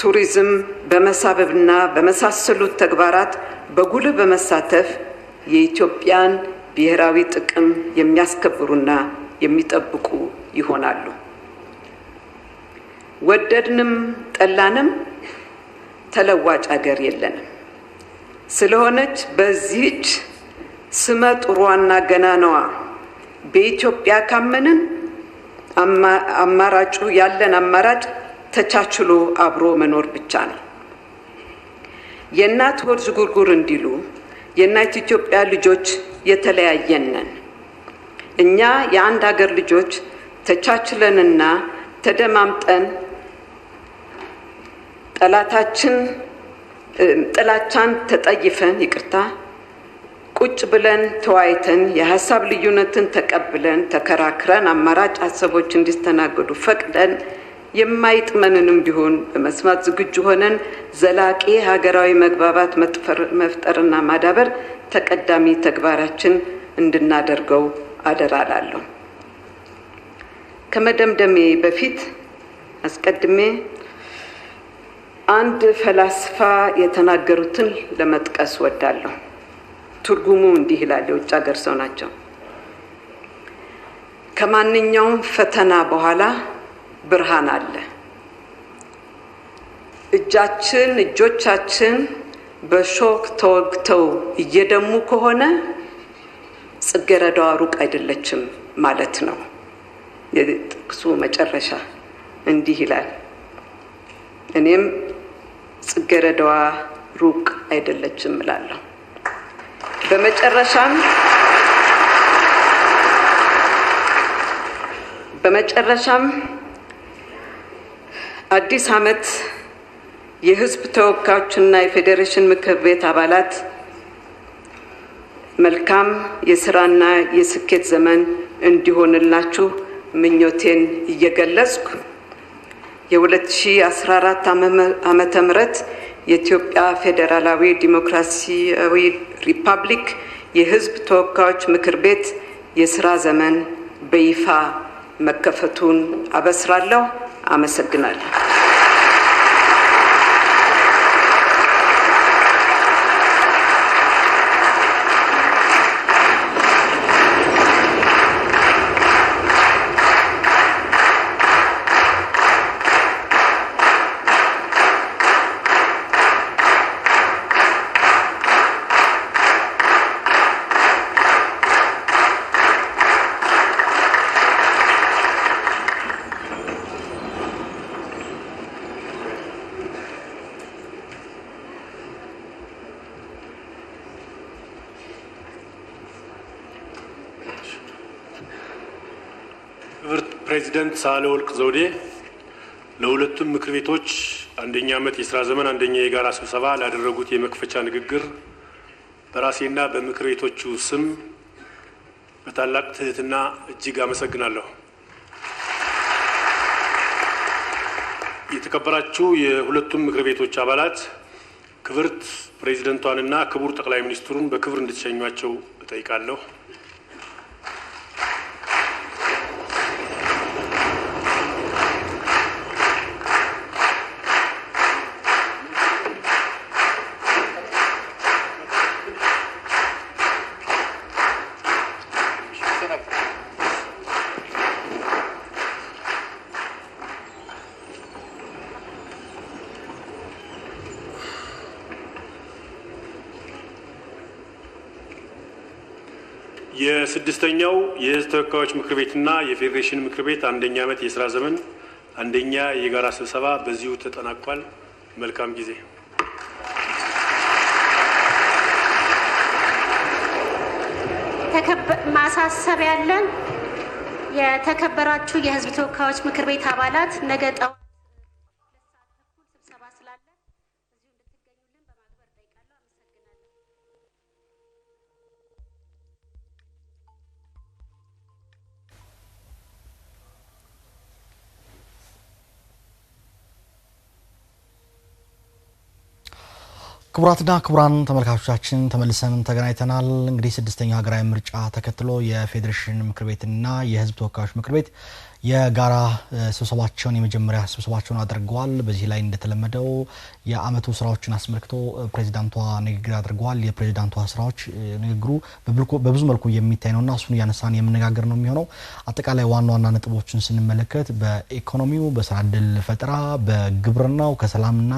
ቱሪዝም በመሳበብና በመሳሰሉት ተግባራት በጉልህ በመሳተፍ የኢትዮጵያን ብሔራዊ ጥቅም የሚያስከብሩና የሚጠብቁ ይሆናሉ። ወደድንም ጠላንም ተለዋጭ ሀገር የለንም። ስለሆነች በዚህች ስመ ጥሩዋና ገናናዋ በኢትዮጵያ ካመንን ያለን አማራጭ ተቻችሎ አብሮ መኖር ብቻ ነው። የእናት ሆድ ዥጉርጉር እንዲሉ የእናት ኢትዮጵያ ልጆች የተለያየን ነን። እኛ የአንድ ሀገር ልጆች ተቻችለንና ተደማምጠን ጥላቻን ተጠይፈን ቁጭ ብለን ተወያይተን የሐሳብ ልዩነትን ተቀብለን ተከራክረን አማራጭ ሐሳቦች እንዲስተናገዱ ፈቅደን የማይጥመንንም ቢሆን በመስማት ዝግጁ ሆነን ዘላቂ ሀገራዊ መግባባት መፍጠርና ማዳበር ተቀዳሚ ተግባራችን እንድናደርገው አደራላለሁ። ከመደምደሜ በፊት አስቀድሜ አንድ ፈላስፋ የተናገሩትን ለመጥቀስ ወዳለሁ። ትርጉሙ እንዲህ ይላል። የውጭ ሀገር ሰው ናቸው። ከማንኛውም ፈተና በኋላ ብርሃን አለ። እጆቻችን በሾክ ተወግተው እየደሙ ከሆነ ጽጌረዳዋ ሩቅ አይደለችም ማለት ነው። የጥቅሱ መጨረሻ እንዲህ ይላል። እኔም ጽጌረዳዋ ሩቅ አይደለችም እላለሁ። በመጨረሻም አዲስ ዓመት የሕዝብ ተወካዮችና የፌዴሬሽን ምክር ቤት አባላት መልካም የሥራና የስኬት ዘመን እንዲሆንላችሁ ምኞቴን እየገለጽኩ የ2014 ዓመተ ምህረት የኢትዮጵያ ፌዴራላዊ ዲሞክራሲያዊ ሪፐብሊክ የሕዝብ ተወካዮች ምክር ቤት የሥራ ዘመን በይፋ መከፈቱን አበስራለሁ። አመሰግናለሁ። ፕሬዚደንት ሳህለወርቅ ዘውዴ ለሁለቱም ምክር ቤቶች አንደኛ ዓመት የሥራ ዘመን አንደኛ የጋራ ስብሰባ ላደረጉት የመክፈቻ ንግግር በራሴና በምክር ቤቶቹ ስም በታላቅ ትህትና እጅግ አመሰግናለሁ። የተከበራችሁ የሁለቱም ምክር ቤቶች አባላት ክብርት ፕሬዚደንቷንና ክቡር ጠቅላይ ሚኒስትሩን በክብር እንድትሸኟቸው እጠይቃለሁ። የስድስተኛው የሕዝብ ተወካዮች ምክር ቤትና የፌዴሬሽን ምክር ቤት አንደኛ ዓመት የሥራ ዘመን አንደኛ የጋራ ስብሰባ በዚሁ ተጠናቋል። መልካም ጊዜ። ማሳሰቢያ ያለን የተከበራችሁ የሕዝብ ተወካዮች ምክር ቤት አባላት ነገ ጠዋት ስብሰባ ስላለ እዚሁ እንድትገኙልን በማክበር ጠይቃለሁ። ክቡራትና ክቡራን ተመልካቾቻችን ተመልሰን ተገናኝተናል። እንግዲህ ስድስተኛው ሀገራዊ ምርጫ ተከትሎ የፌዴሬሽን ምክር ቤትና የሕዝብ ተወካዮች ምክር ቤት የጋራ ስብሰባቸውን የመጀመሪያ ስብሰባቸውን አድርገዋል። በዚህ ላይ እንደተለመደው የአመቱ ስራዎችን አስመልክቶ ፕሬዚዳንቷ ንግግር አድርገዋል። የፕሬዚዳንቷ ስራዎች ንግግሩ በብዙ መልኩ የሚታይ ነውና እሱን ያነሳን የምንነጋገር ነው የሚሆነው። አጠቃላይ ዋና ዋና ነጥቦችን ስንመለከት በኢኮኖሚው፣ በስራ ዕድል ፈጠራ፣ በግብርናው፣ ከሰላምና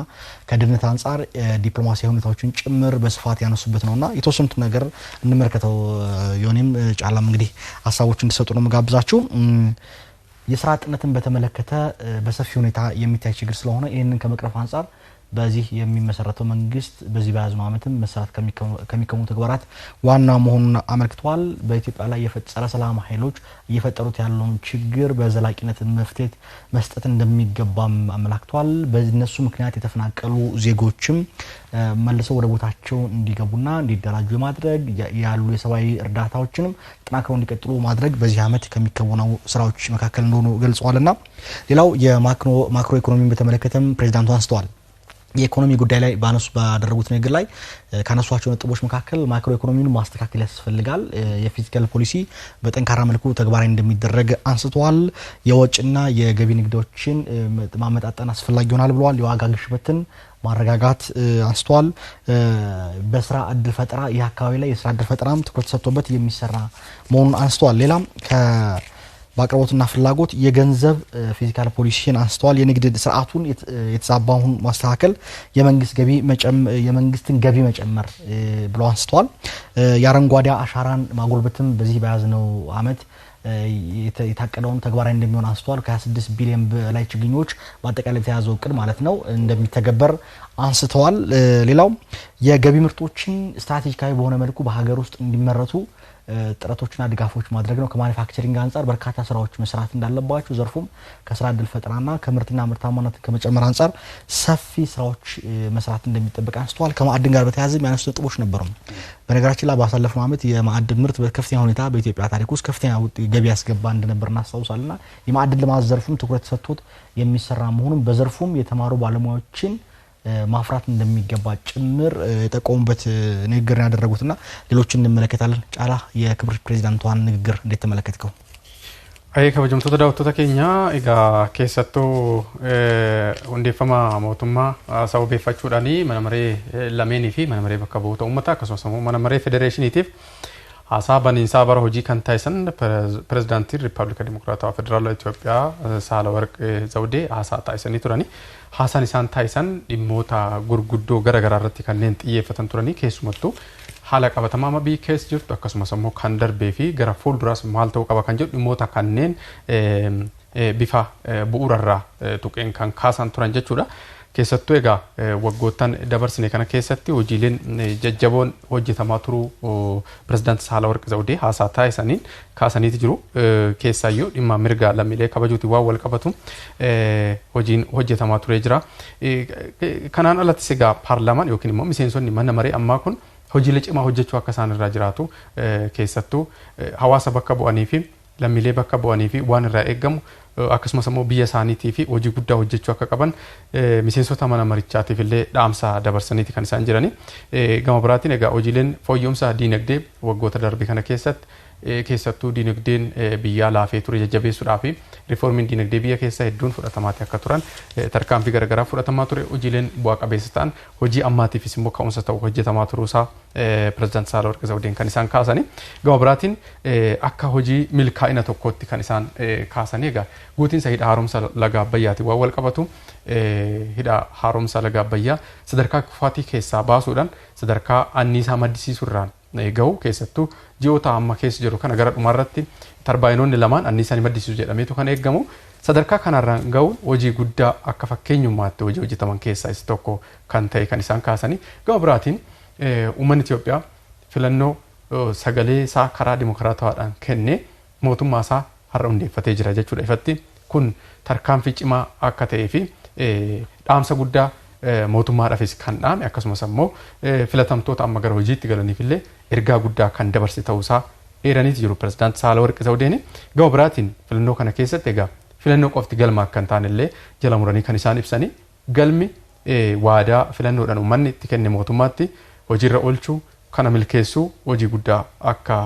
ከደህንነት አንጻር ዲፕሎማሲያዊ ሁኔታዎችን ጭምር በስፋት ያነሱበት ነውና የተወሰኑት ነገር እንመለከተው። ዮኒም ጫላም እንግዲህ ሀሳቦች እንዲሰጡ ነው መጋብዛችሁ። የስራ አጥነትን በተመለከተ በሰፊ ሁኔታ የሚታይ ችግር ስለሆነ ይሄንን ከመቅረፍ አንጻር በዚህ የሚመሰረተው መንግስት በዚህ በያዝነው ዓመትም መሰራት ከሚከሙ ተግባራት ዋና መሆኑን አመልክቷል። በኢትዮጵያ ላይ የፈጸረ ሰላም ኃይሎች እየፈጠሩት ያለውን ችግር በዘላቂነት መፍትሄ መስጠት እንደሚገባም አመላክቷል። በእነሱ ምክንያት የተፈናቀሉ ዜጎችም መልሰው ወደ ቦታቸው እንዲገቡና እንዲደራጁ ማድረግ ያሉ የሰብአዊ እርዳታዎችንም ተጠናክረው እንዲቀጥሉ ማድረግ በዚህ ዓመት ከሚከወነው ስራዎች መካከል እንደሆኑ ገልጸዋልና ሌላው የማክሮ ኢኮኖሚን በተመለከተም ፕሬዚዳንቱ አንስተዋል። የኢኮኖሚ ጉዳይ ላይ ባደረጉት ንግግር ላይ ካነሷቸው ነጥቦች መካከል ማክሮ ኢኮኖሚውን ማስተካከል ያስፈልጋል፣ የፊስካል ፖሊሲ በጠንካራ መልኩ ተግባራዊ እንደሚደረግ አንስተዋል። የወጭና የገቢ ንግዶችን ማመጣጠን አስፈላጊ ይሆናል ብለዋል። የዋጋ ግሽበትን ማረጋጋት አንስተዋል። በስራ ዕድል ፈጠራ ይህ አካባቢ ላይ የስራ ዕድል ፈጠራም ትኩረት ሰጥቶበት የሚሰራ መሆኑን አንስተዋል። ሌላም በአቅርቦትና ፍላጎት የገንዘብ ፊስካል ፖሊሲን አንስተዋል። የንግድ ስርዓቱን የተዛባውን ማስተካከል፣ የመንግስትን ገቢ መጨመር ብለው አንስተዋል። የአረንጓዴ አሻራን ማጎልበትም በዚህ በያዝነው ዓመት የታቀደውን ተግባራዊ እንደሚሆን አንስተዋል። ከ26 ቢሊዮን በላይ ችግኞች በአጠቃላይ የተያዘው እቅድ ማለት ነው እንደሚተገበር አንስተዋል። ሌላው የገቢ ምርቶችን ስትራቴጂካዊ በሆነ መልኩ በሀገር ውስጥ እንዲመረቱ ጥረቶችና ድጋፎች ማድረግ ነው። ከማኑፋክቸሪንግ አንጻር በርካታ ስራዎች መስራት እንዳለባቸው ዘርፉም ከስራ ዕድል ፈጠራና ከምርትና ምርታማነት ከመጨመር አንጻር ሰፊ ስራዎች መስራት እንደሚጠበቅ አንስተዋል። ከማዕድን ጋር በተያያዘ የሚያነሱ ነጥቦች ነበሩ። በነገራችን ላይ ባሳለፍነው ዓመት የማዕድን ምርት በከፍተኛ ሁኔታ በኢትዮጵያ ታሪክ ውስጥ ከፍተኛ ገቢ ያስገባ እንደነበር እናስታውሳለንና የማዕድን ልማት ዘርፉም ትኩረት ሰጥቶት የሚሰራ መሆኑን በዘርፉም የተማሩ ባለሙያዎችን ማፍራት እንደሚገባ ጭምር የጠቆሙበት ንግግር ያደረጉትና ሌሎችን እንመለከታለን። ጫላ የክብር ፕሬዚዳንቷን ንግግር እንዴት ተመለከትከው? አይ ከበጀምቶታ ዳውቶታ ኬኛ ኢጋ ኬሰቶ ወንዴፈማ ሞቱማ ሳው ቤፋቹዳኒ መነመሬ ለሜኒፊ መነመሬ በከቦታ ኡመታ ከሶሰሙ መነመሬ ፌዴሬሽኒቲቭ ሀሳባን ኢንሳባራ ሆጂ ካንታይሰን ፕሬዝዳንት ሪፐብሊክ ዲሞክራቲክ ፌዴራል ኢትዮጵያ ሳህለወርቅ ዘውዴ ሀሳታይሰን ይቱራኒ ሀሳን ኢሳን ታይሰን ዲሞታ ጉርጉዶ ገረገራርቲ ከነን ጥየፈተን ቱራኒ ኬሱመቱ ሀላ ቀበተማማ ቢኬስ ጅርቱ አከሱመሰሞ ካንደር ቤፊ ገራ ፉልዱራስ ማልተው ቀባ ካንጀ ዲሞታ ከነን ቢፋ ቡኡራራ ቱቄን ካን ካሳን ቱራን ጀቹዳ keessattuu egaa waggoottan dabarsine kana keessatti hojiileen jajjaboon hojjetamaa turuu pirezidaantii Saalawarq Zawudee haasaa taasisaniin kaasaniiti jiru. Keessaayyuu dhimma mirga lammiilee kabajuutiin waan wal qabatu hojiin hojjetamaa turee jira. Kanaan alattis egaa paarlaamaan yookiin immoo miseensonni mana maree ammaa kun hojiilee cimaa hojjechuu akka isaan irraa jiraatu keessattuu hawaasa bakka bu'anii fi lammiilee bakka bu'anii fi waan irraa eeggamu akkasumas immoo biyya isaaniitii fi hojii guddaa hojjechuu akka qaban miseensota mana marichaatiif illee dhaamsa dabarsaniiti kan isaan jirani. Gama biraatiin egaa hojiileen fooyya'umsa diinagdee waggoota darbe kana keessattuu diinagdeen biyyaa laafee ture jajjabeessuudhaa fi riiformiin diinagdee biyya keessa hedduun fudhatamaatti akka turan tarkaanfii garaagaraa fudhatamaa ture. Hojiileen bu'aa qabeessa ta'an hojii ammaatiifis immoo ka'umsa ta'u hojjetamaa turuusaa pirezidaantii Saalawarq Zawudeen kan isaan kaasani. Gama biraatiin akka hojii milkaa'ina tokkootti kan isaan kaasanii egaa guutiinsa hidha haaromsa laga Abbayyaati waan wal qabatu hidha haaromsa laga Abbayyaa sadarkaa kufaatii keessaa baasuudhaan sadarkaa anniisaa maddisiisuurraan ga'u keessattuu ji'oota amma keessa jiru kana gara dhumarratti tarbaayinoonni lamaan anniisaan maddisiisu jedhameetu kan eeggamu sadarkaa kanarraan ga'u hojii guddaa akka fakkeenyummaatti hojii hojjetaman keessaa isa tokko kan ta'e kan isaan kaasanii gama biraatiin uummanni Itoophiyaa filannoo sagalee isaa karaa dimokiraatawaadhaan kennee mootummaa isaa har'a hundeeffatee jira jechuudha ifatti kun tarkaanfii cimaa akka ta'ee fi dhaamsa guddaa mootummaadhaafis kan dhaame akkasumas ammoo filatamtoota amma gara hojiitti galaniif illee ergaa guddaa kan dabarse ta'uusaa eeraniiti jiru pirezidaanti Saalawarqi Zawudeen gama biraatiin filannoo kana keessatti egaa filannoo qofti galma akka hin taane illee jala muranii kan isaan ibsanii galmi waadaa filannoodhaan uummanni itti kenne mootummaatti hojiirra oolchuu kana milkeessuu hojii guddaa akka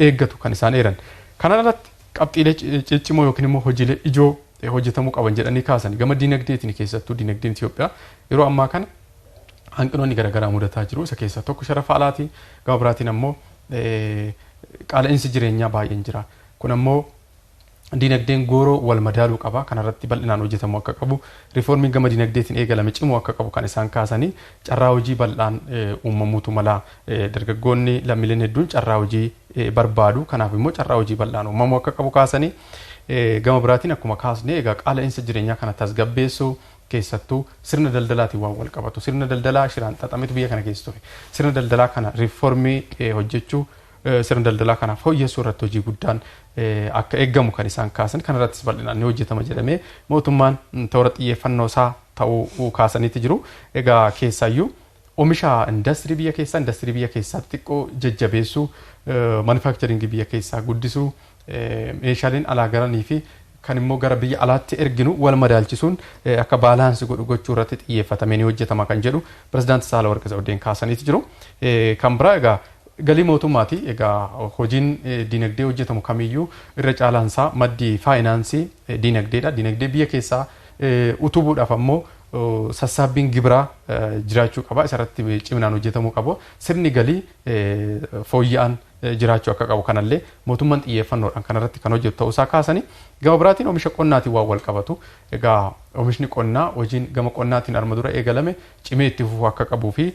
eeggatu kan isaan eeran kana irratti qabxiilee ciccimoo yookiin immoo hojiilee ijoo hojjetamuu qaban jedhanii kaasan gama dinagdeetiin keessattuu dinagdeen Itoophiyaa yeroo ammaa kana hanqinoonni garaagaraa mudataa jiru isa keessaa tokko sharafa alaatii gama biraatiin ammoo qaala'insi jireenyaa baay'een jira kun ammoo dinagdeen gooroo wal madaaluu qaba kanarratti bal'inaan hojjetamuu akka qabu riiformiin gama dinagdeetiin eegalame cimuu akka qabu kan isaan kaasanii carraa hojii bal'aan uumamuutu mala dargaggoonni lammiileen hedduun carraa hojii barbaadu kanaaf immoo carraa hojii bal'aan uumamuu akka qabu kaasanii gama biraatiin akkuma kaasnee egaa qaala'insa jireenyaa kana tasgabbeessuu keessattuu sirna daldalaatiin waan wal qabatu sirna daldalaa shiraan xaxametu biyya kana keessa ture sirna daldalaa kana riiformii hojjechuu sirna daldalaa kanaaf hojjechuu irratti hojii guddaan akka eeggamu kan isaan kaasan kanarrattis bal'inaan ni hojjetama jedhamee mootummaan toora xiyyeeffannoo isaa ta'uu kaasaniitti jiru egaa keessaayyuu oomisha industirii biyya keessaa xiqqoo jajjabeessuu manufacturing biyya keessaa guddisuu meeshaaleen alaa galanii fi kan immoo gara biyya alaatti erginu wal madaalchisuun akka baalaansi gochuu irratti xiyyeeffatamee ni hojjetama kan jedhu pirezidaanti Saalawarqi Zawudeen kaasaniitti jiru kan biraa egaa galii mootummaati egaa hojiin dinagdee hojjetamu kamiyyuu irra caalaansaa maddii faayinaansii dinagdeedha dinagdee biyya keessaa utubuudhaaf ammoo sassaabbiin gibiraa jiraachuu qaba isarratti ciminaan hojjetamuu qabu sirni galii fooyya'aan jiraachuu akka qabu kanallee mootummaan xiyyeeffannoodhaan kanarratti kan hojjetu ta'uusaa kaasanii gama biraatiin oomisha qonnaatiin waan wal qabatu egaa oomishni qonnaa hojiin gama qonnaatiin arma dura eegalame cimee itti fufuu akka qabuu fi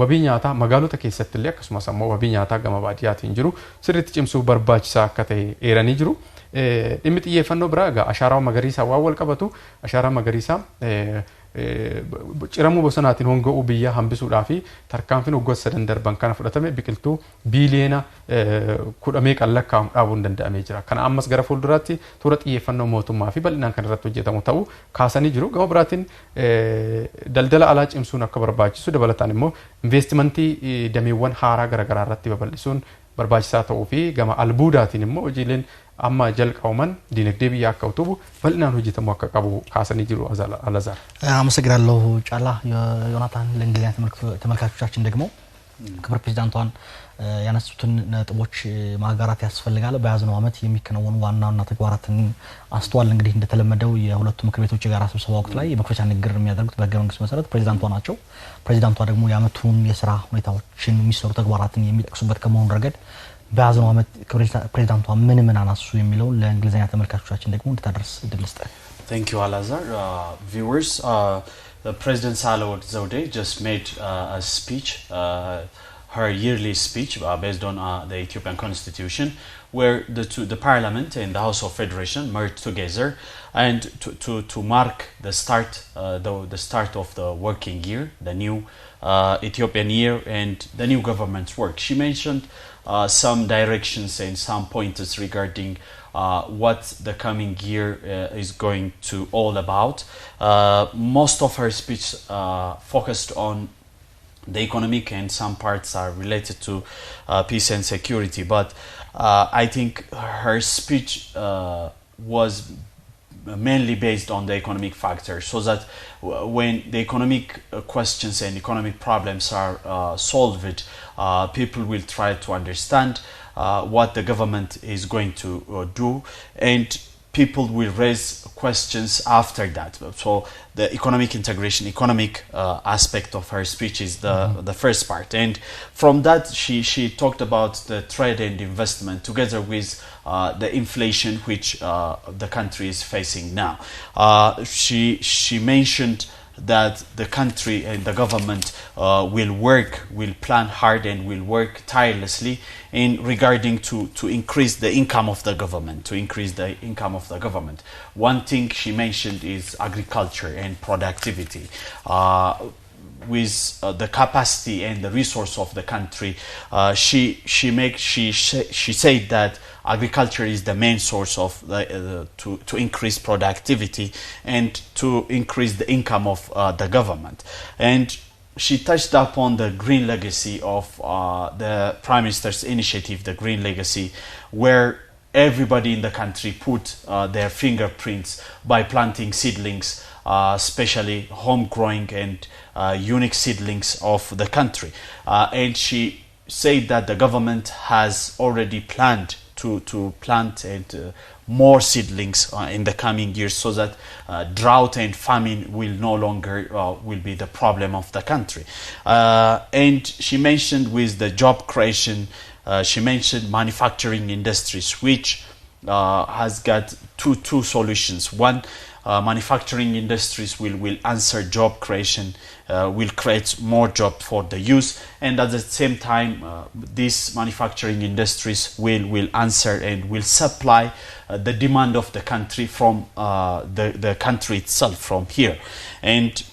wabii nyaataa magaalota keessatti illee akkasumas ammoo wabii nyaataa gama baadiyyaatiin jiru sirriitti cimsuu barbaachisaa akka ta'e eeranii jiru. Dhimmi xiyyeeffannoo biraa egaa ashaaraa magariisaa waan wal qabatu ashaaraa magariisaa ciramuu bosonaatiin honga'uu biyyaa hambisuudhaa fi tarkaanfiin waggoota sadan darban kana fudhatame biqiltuu biiliyeena 10 lakkaa'amu dhaabuun danda'amee jira. Kana ammas gara fuulduraatti toora xiyyeeffannoo mootummaa fi bal'inaan kan irratti hojjetamu ta'uu kaasanii jiru. Gama biraatiin daldala alaa cimsuun akka barbaachisu dabalataan immoo investimentii dameewwan haaraa garaagaraa irratti babal'isuun barbaachisaa ta'uu fi gama albuudaatiin immoo hojiileen amma jalqabaman dinagdee biyya akka utubu bal'inaan hojjetamu akka qabu kaasanii jiru አላዛር አመሰግናለሁ ጫላ ዮናታን ለእንግሊዝኛ ተመልካቾቻችን ደግሞ ክብር ፕሬዝዳንቷን ያነሱትን ነጥቦች ማጋራት ያስፈልጋል በያዝነው አመት የሚከናወኑ ዋናና ተግባራትን አስተዋል እንግዲህ እንደተለመደው የሁለቱ ምክር ቤቶች የጋራ ስብሰባ ወቅት ላይ የመክፈቻ ንግግር የሚያደርጉት በህገ መንግስት መሰረት ፕሬዝዳንቷ ናቸው ፕሬዝዳንቷ ደግሞ የአመቱን የሥራ ሁኔታዎችን የሚሰሩ ተግባራትን የሚጠቅሱበት ከመሆኑ ረገድ በያዝነው አመት ፕሬዝዳንቷ ምን አናሱ የሚለው ለእንግሊዝኛ ተመልካቾቻችን ደግሞ እንድታደርስ እድል ልስጥ Thank you Alazar viewers President Saalawarqi Zawudee just made a speech her yearly speech based on the Ethiopian constitution where the parliament and the House of Federation merged together and to mark the start of the working year the new Ethiopian year and the new government's work. She mentioned some directions and some pointers regarding what the coming year is going to all about. Most of her speech focused on the economic and some parts are related to peace and security, but I think her speech was mainly based on the economic factors so that when the economic questions and economic problems are solved people will try to understand what the government is going to do and people will raise questions after that so the economic integration economic aspect of her speech is the first part and from that she talked about the trade and investment together with the inflation which the country is facing now she mentioned that the country and the government will plan hard and will work tirelessly in regarding to increase the income of the government, One thing she mentioned is agriculture and productivity. With the capacity and the resource of the country, she said that agriculture is the main source of to increase productivity and to increase the income of the government. And she touched upon the green legacy of the Prime Minister's initiative, the Green Legacy, where everybody in the country put their fingerprints by planting seedlings, especially home-growing and unique seedlings of the country. And she said that the government has already planned to plant and more seedlings in the coming years, so that drought and famine will no longer will be the problem of the country. And she mentioned with the job creation, she mentioned manufacturing industries, which has got two solutions. One, manufacturing industries will answer job creation, will create more jobs for the youth, and at the same time these manufacturing industries will answer and will supply the demand of the country from the country itself, from here. And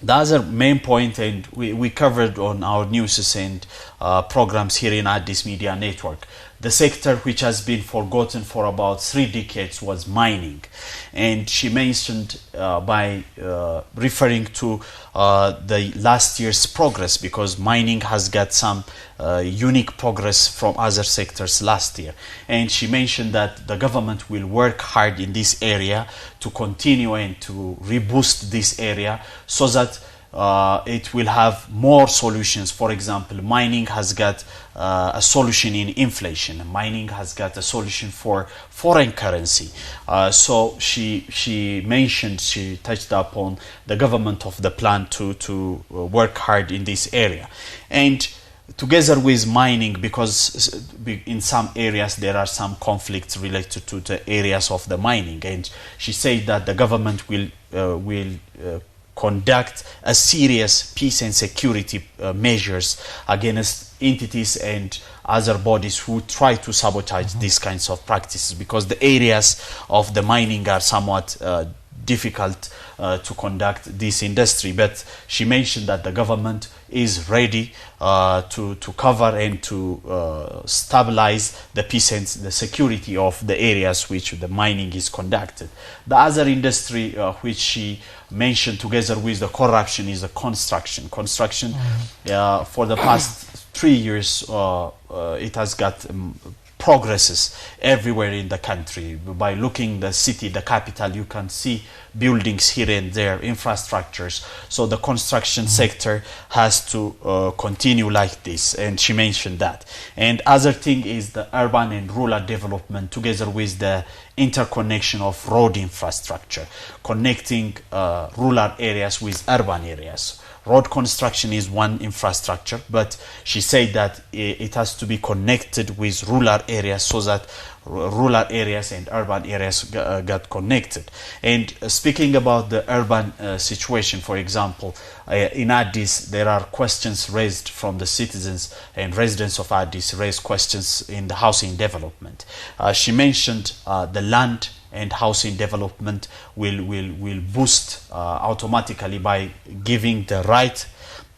the other main point, and we covered on our news and programs here in Addis Media Network, the sector which has been forgotten for about 3 decades was mining. And she mentioned by referring to the last year's progress, because mining has got some unique progress from other sectors last year. And she mentioned that the government will work hard in this area to continue and to reboost this area, so that it will have more solutions. For example, mining has got a solution in inflation. Mining has got a solution for foreign currency. So she mentioned, she touched upon the government of the plan to work hard in this area. And together with mining, because in some areas there are some conflicts related to the areas of the mining, and she said that the government will conduct a serious peace and security measures against entities and other bodies who try to sabotage these kinds of practices, because the areas of the mining are somewhat difficult to conduct this industry. But she mentioned that the government is ready to cover and to stabilize the peace and the security of the areas which the mining is conducted. The other industry which she mentioned together with the corruption is the construction. Construction for the past 3 years it has got progresses everywhere in the country. By looking the city, the capital, you can see buildings here and there, infrastructures. So the construction sector has to continue like this, and she mentioned that. And other thing is the urban and rural development, together with the interconnection of road infrastructure, connecting rural areas with urban areas. Road construction is one infrastructure, but she said that it has to be connected with rural areas, so that rural areas and urban areas got connected. And speaking about the urban situation, for example, in Addis there are questions raised from the citizens, and residents of Addis raise questions in the housing development. She mentioned the land and housing development will boost automatically by giving the right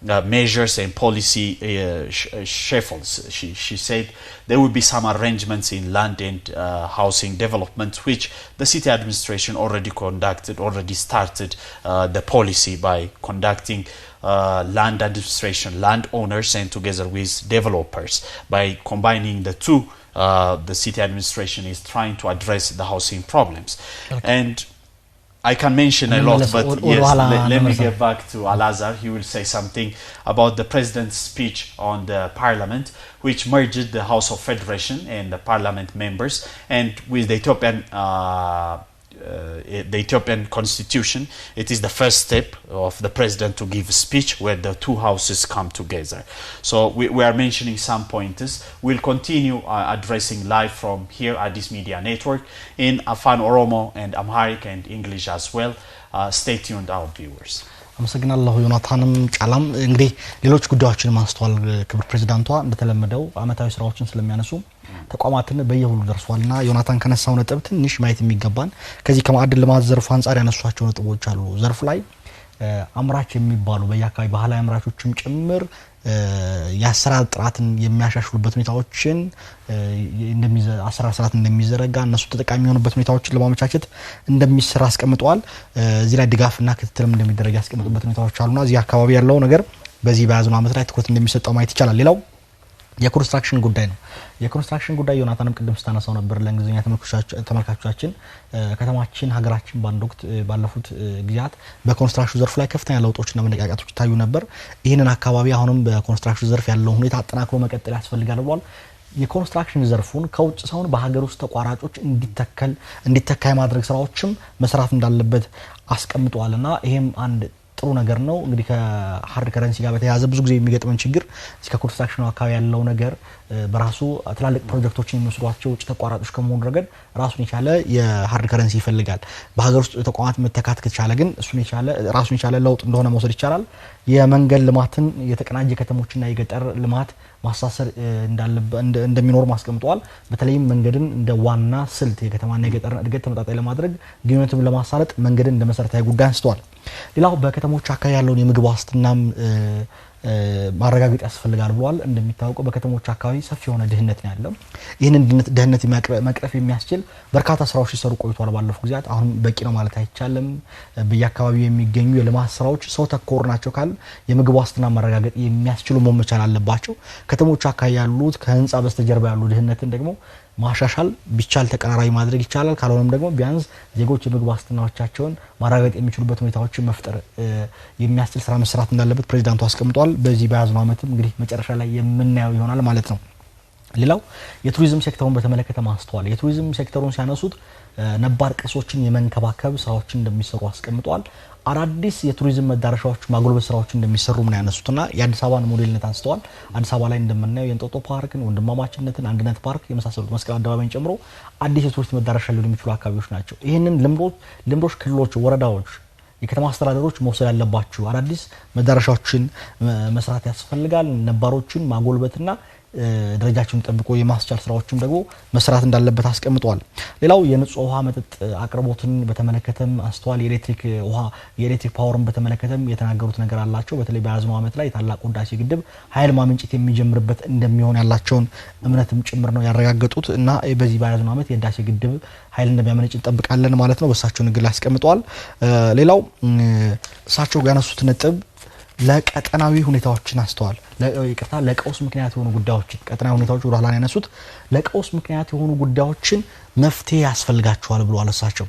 measures and policy shuffles. She said there will be some arrangements in land and housing development, which the city administration already started the policy by conducting land administration, landowners, and together with developers. By combining the two, the city administration is trying to address the housing problems. Okay. And I can mention a lot, but yes, let me get back to Al-Azhar. He will say something about the president's speech on the parliament, which merged the House of Federation and the parliament members, and with the Ethiopian constitution, it is the first step of the president to give a speech where the two houses come together. So we are mentioning some pointers. We'll continue addressing live from here at this media network in Afan Oromo and Amharic and English as well. Stay tuned, our viewers. አመሰግናለሁ ዮናታንም ጫላም እንግዲህ ሌሎች ጉዳዮችን ማስተዋል ክብር ፕሬዝዳንቷ እንደተለመደው አመታዊ ስራዎችን ስለሚያነሱ ተቋማትን በየሁሉ ደርሷልና ዮናታን ከነሳው ነጥብ ትንሽ ማየት የሚገባን ከዚህ ከማዕድን ልማት ዘርፍ አንፃር ያነሷቸው ነጥቦች አሉ ዘርፍ ላይ አምራች የሚባሉ በየአካባቢ ባህላዊ አምራቾችም ጭምር የአሰራር ጥራትን የሚያሻሽሉበት ሁኔታዎችን አሰራር ስርዓት እንደሚዘረጋ እነሱ ተጠቃሚ የሆኑበት ሁኔታዎችን ለማመቻቸት እንደሚሰራ አስቀምጠዋል እዚህ ላይ ድጋፍና ክትትልም እንደሚደረግ ያስቀምጡበት ሁኔታዎች አሉና እዚህ አካባቢ ያለው ነገር በዚህ በያዝነው አመት ላይ ትኩረት እንደሚሰጠው ማየት ይቻላል ሌላው የኮንስትራክሽን ጉዳይ ነው የኮንስትራክሽን ጉዳይ ዮናታንም ቅድም ስታነሳው ነበር ለእንግሊዝኛ ተመልካቾቻችን ከተማችን ሀገራችን ባንድ ወቅት ባለፉት ጊዜያት በኮንስትራክሽን ዘርፍ ላይ ከፍተኛ ለውጦችና መነቃቃቶች ታዩ ነበር ይሄንን አካባቢ አሁንም በኮንስትራክሽን ዘርፍ ያለው ሁኔታ አጠናክሮ መቀጠል ያስፈልጋል ብሏል የኮንስትራክሽን ዘርፉን ከውጭ ሳይሆን በሀገር ውስጥ ተቋራጮች እንዲተካ የማድረግ ስራዎችም መስራት እንዳለበት አስቀምጧልና ይሄም አንድ ጥሩ ነገር ነው እንግዲህ ከሃርድ ከረንሲ ጋር በተያያዘ ብዙ ጊዜ የሚገጥመን ችግር እስከ ኮንስትራክሽን አካባቢ ያለው ነገር በራሱ ትላልቅ ፕሮጀክቶችን የሚመስሏቸው ውጭ ተቋራጮች ከመሆኑ ረገድ ራሱን የቻለ የሃርድ ከረንሲ ይፈልጋል በሀገር ውስጥ ተቋማት መተካት ከቻለ ግን ራሱን የቻለ ለውጥ እንደሆነ መውሰድ ይቻላል የመንገድ ልማትን የተቀናጀ ከተሞችና የገጠር ልማት ማሳሰር እንደሚኖር ማስቀምጠዋል በተለይም መንገድን እንደ ዋና ስልት የከተማና የገጠር እድገት ተመጣጣኝ ለማድረግ ግንኙነትን ለማሳለጥ መንገድን እንደ መሰረታዊ ጉዳይ አንስተዋል ሌላው በከተሞች አካባቢ ያለውን የምግብ ዋስትናም ማረጋገጥ ያስፈልጋል ብሏል እንደሚታወቀው በከተሞች አካባቢ ሰፊ የሆነ ድህነት ነው ያለው ይሄንን ድህነት መቅረፍ የሚያስችል በርካታ ስራዎች ሲሰሩ ቆይቷል ባለፈው ጊዜያት አሁን በቂ ነው ማለት አይቻልም በየአካባቢው የሚገኙ የልማት ስራዎች ሰው ተኮር ናቸው ካል የምግብ ዋስትና ማረጋገጥ የሚያስችሉ መመቻል አለባቸው ከተሞች አካባቢ ያሉት ከህንጻ በስተጀርባ ያሉ ድህነትን ደግሞ ማሻሻል ቢቻል ተቀራራቢ ማድረግ ይቻላል ካልሆነም ደግሞ ቢያንስ ዜጎች የምግብ ዋስትናዎቻቸውን ማረጋገጥ የሚችሉበት ሁኔታዎችን መፍጠር የሚያስችል ስራ መስራት እንዳለበት ፕሬዝዳንቱ አስቀምጧል በዚህ በያዝነው አመትም እንግዲህ መጨረሻ ላይ የምናየው ይሆናል ማለት ነው ሌላው የቱሪዝም ሴክተሩን በተመለከተ ማስተዋል የቱሪዝም ሴክተሩን ሲያነሱት ነባር ቅርሶችን የመንከባከብ ስራዎችን እንደሚሰሩ አስቀምጧል አዳዲስ የቱሪዝም መዳረሻዎች ማጎልበት ስራዎች እንደሚሰሩ ምን ያነሱትና የአዲስ አበባን ሞዴልነት አንስተዋል አዲስ አበባ ላይ እንደምናየው የእንጦጦ ፓርክን ወንድማማችነትን አንድነት ፓርክ የመሳሰሉት መስቀል አደባባይን ጨምሮ አዲስ የቱሪስት መዳረሻ ሊሆኑ የሚችሉ አካባቢዎች ናቸው ይሄንን ልምዶች ክልሎች ወረዳዎች የከተማ አስተዳደሮች መውሰድ ያለባቸው አዳዲስ መዳረሻዎችን መስራት ያስፈልጋል ነባሮችን ማጎልበትና ደረጃቸውን ጠብቆ የማስቻል ስራዎችም ደግሞ መስራት እንዳለበት አስቀምጧል ሌላው የንጹህ ውሃ መጠጥ አቅርቦትን በተመለከተም አስተዋል የኤሌክትሪክ ፓወርን በተመለከተም የተናገሩት ነገር አላቸው በተለይ በያዝነው አመት ላይ ታላቁ ህዳሴ ግድብ ኃይል ማመንጨት የሚጀምርበት እንደሚሆን ያላቸውን እምነትም ጭምር ነው ያረጋገጡት እና በዚህ በያዝነው አመት የህዳሴ ግድብ ኃይል እንደሚያመነጭ እንጠብቃለን ማለት ነው በሳቸው ንግግር ያስቀምጧል ሌላው እሳቸው ያነሱት ነጥብ ለቀጠናዊ ሁኔታዎችን አስተዋል ለይቅርታ ለቀውስ ምክንያት የሆኑ ጉዳዮችን ቀጠናዊ ሁኔታዎች ወደ ኋላ ያነሱት ለቀውስ ምክንያት የሆኑ ጉዳዮችን መፍትሄ ያስፈልጋቸዋል ብሎ አለሳቸው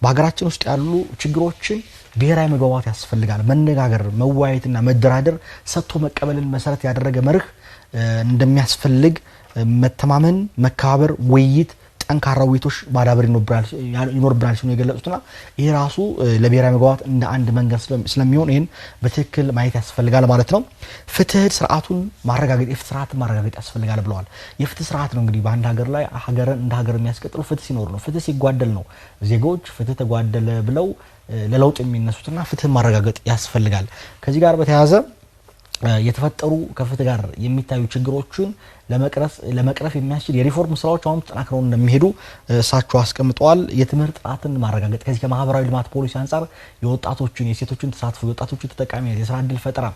በሀገራችን ውስጥ ያሉ ችግሮችን ብሔራዊ መግባባት ያስፈልጋል መነጋገር መወያየትና መደራደር ሰጥቶ መቀበልን መሰረት ያደረገ መርህ እንደሚያስፈልግ መተማመን መከባበር ውይይት ጠንካራ ውይይቶች ማዳበር ይኖርብናል ሲሉ የገለጹትና ይሄ ራሱ ለብሔራዊ መግባባት እንደ አንድ መንገድ ስለሚሆን ይሄን በትክክል ማየት ያስፈልጋል ማለት ነው ፍትህ ስርዓቱን ማረጋገጥ የፍትህ ስርዓትን ማረጋገጥ ያስፈልጋል ብለዋል የፍትህ ስርዓት ነው እንግዲህ በአንድ ሀገር ላይ ሀገርን እንደ ሀገር የሚያስቀጥሉ ፍትህ ሲኖር ነው ፍትህ ሲጓደል ነው ዜጎች ፍትህ ተጓደለ ብለው ለለውጥ የሚነሱትና ፍትህ ማረጋገጥ ያስፈልጋል ከዚህ ጋር በተያያዘ የተፈጠሩ ከፍትህ ጋር የሚታዩ ችግሮችን ለመቅረፍ የሚያስችል የሪፎርም ስራዎች አሁን ተጠናክረው እንደሚሄዱ እሳቸው አስቀምጠዋል የትምህርት ጥራትን ማረጋገጥ ከዚህ ከማህበራዊ ልማት ፖሊሲ አንፃር የወጣቶችን የሴቶችን ተሳትፎ የወጣቶችን ተጠቃሚነት የስራ ዕድል ፈጠራ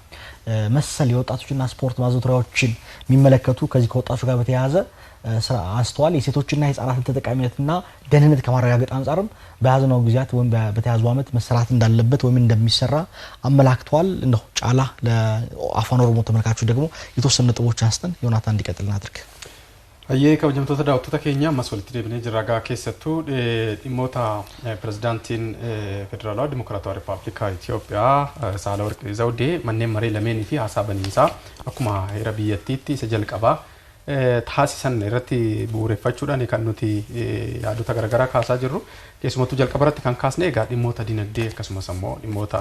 መሰል የወጣቶችና ስፖርት ማዘውተሪያዎችን የሚመለከቱ ከዚህ ከወጣቶች ጋር በተያያዘ ስራ አስተዋል የሴቶችና የህፃናት ተጠቃሚነትና ደህንነት ከማረጋገጥ አንፃርም በያዝነው ጊዜያት ወይም በተያዙ አመት መሰራት እንዳለበት ወይም እንደሚሰራ አመላክቷል እንደው ጫላ ለአፋን ኦሮሞ ተመልካቾች ደግሞ የተወሰኑ ነጥቦች አንስተን ዮናታን እንዲቀጥል እናድርግ አየ ከወጀምቶታ ዳውቶታ ኬኛ ማስወልቲ ደብኔ ጅራጋ ከሰቱ ዲሞታ ፕሬዝዳንቲን ፌዴራላዊ ዲሞክራሲያዊ ሪፐብሊካ ኢትዮጵያ ሳህለወርቅ ዘውዴ ማንኔ መሪ ለሜኒ ፊ ሀሳበኒሳ አኩማ ሄረቢየቲቲ ሰጀልቀባ ታሲሰን ረቲ ቡሬፋቹዳን ካኑቲ ያዱታ ገረገራ ካሳ ጅሩ keessumattuu jalqabarratti kan kaasne egaa dhimmoota dinagdee akkasumas immoo dhimmoota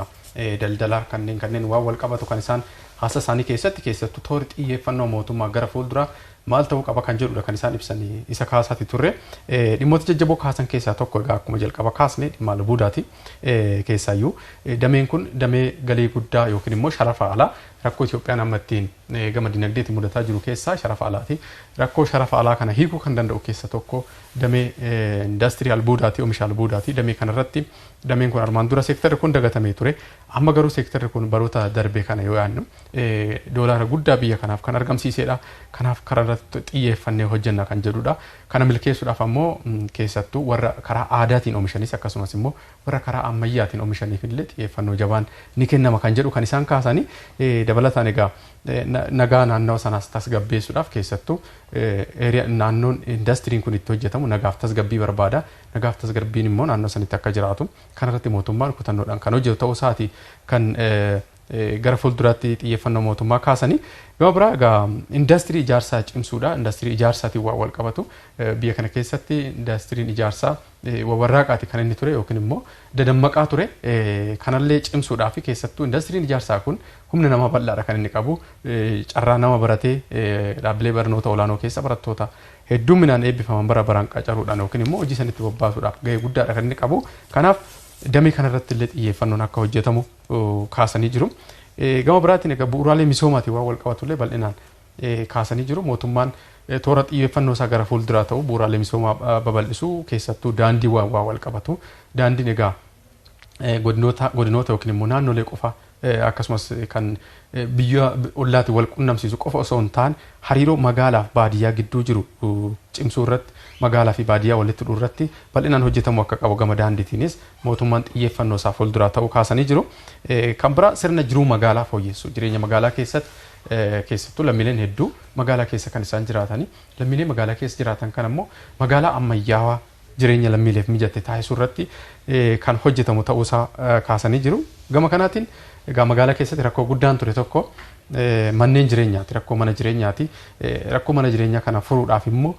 daldala kanneen waa wal qabatu kan isaan haasa isaanii keessattuu toora xiyyeeffannoo mootummaa gara fuuldura maal ta'uu qaba kan jedhudha kan isaan ibsanii isa kaasaati turre dhimmoota jajjaboo kaasan keessaa tokko egaa akkuma jalqaba kaasne dhimma albuudaati keessaayyuu dameen kun damee galii guddaa yookiin immoo sharafa alaa rakkoo Itoophiyaan amma ittiin gama dinagdeetti mudataa jiru keessaa sharafa alaati rakkoo sharafa alaa kana hiikuu kan danda'u keessa tokko damee indaastirii albuudaati oomisha albuudaati damee kanarratti dameen kun armaan dura seektarri kun dagatamee ture amma garuu seektarri kun baroota darbee kana yoo yaadnu doolaara guddaa biyya kanaaf kan argamsiisedha kanaaf kararratti xiyyeeffannee hojjenna kan jedhudha kana milkeessuudhaaf ammoo keessattuu warra karaa aadaatiin oomishanis akkasumas immoo warra karaa ammayyaatiin oomishaniif illee xiyyeeffannoo jabaan ni kennama kan jedhu kan isaan kaasanii dabalataan egaa nagaa naannoo sanaas tasgabbeessuudhaaf keessattuu naannoon indastiriin kun itti hojjetamu nagaaf tasgabbii barbaada nagaaf tasgabbiin immoo naannoo sanitti akka jiraatu kanarratti mootummaan kutannoodhaan kan hojjetu ta'uu isaati kan gara fuulduraatti xiyyeeffannoo mootummaa kaasanii gama biraa egaa indastirii ijaarsaa cimsuudha indastirii ijaarsaatiin wal qabatu biyya kana keessatti indastiriin ijaarsaa warraaqaati kan inni ture yookiin immoo dadammaqaa ture kanallee cimsuudhaa fi keessattuu indastiriin ijaarsaa kun humna nama bal'aadha kan inni qabu carraa nama baratee dhaabbilee barnoota olaanoo keessa barattoota hedduminaan eebbifaman bara baraan qacaruudhaan yookiin immoo hojii sanitti bobbaasuudhaaf gahee guddaadha kan inni qabu kanaaf damee kanarratti illee xiyyeeffannoon akka hojjetamu kaasanii jiru gama biraatiin egaa bu'uuraalee misoomaatiin waan wal qabatullee bal'inaan kaasanii jiru mootummaan toora xiyyeeffannoo isaa gara fuulduraa ta'u bu'uuraalee misoomaa babal'isuu keessattuu daandii waan wal qabatu daandiin egaa godinoota yookiin immoo naannolee qofa akkasumas kan biyya ollaatti wal qunnamsiisu qofa osoo hin taane hariiroo magaalaa fi baadiyyaa gidduu jiru cimsuu irratti magaalaa fi baadiyyaa walitti hidhuu irratti bal'inaan hojjetamu akka qabu gama daandiitiinis mootummaan xiyyeeffannoo isaa fuulduraa ta'uu kaasanii jiru kan biraa sirna jiruu magaalaa fooyyessu jireenya magaalaa keessattuu lammiileen hedduu magaalaa keessa kan isaan jiraatanii lammiilee magaalaa keessa jiraatan kan ammoo magaalaa ammayyaawaa jireenya lammiileef mijate taasisuu irratti kan hojjetamu ta'uu isaa kaasanii jiru gama kanaatiin egaa magaalaa keessatti rakkoo guddaan ture tokko manneen jireenyaati rakkoo mana jireenyaa kana furuudhaaf immoo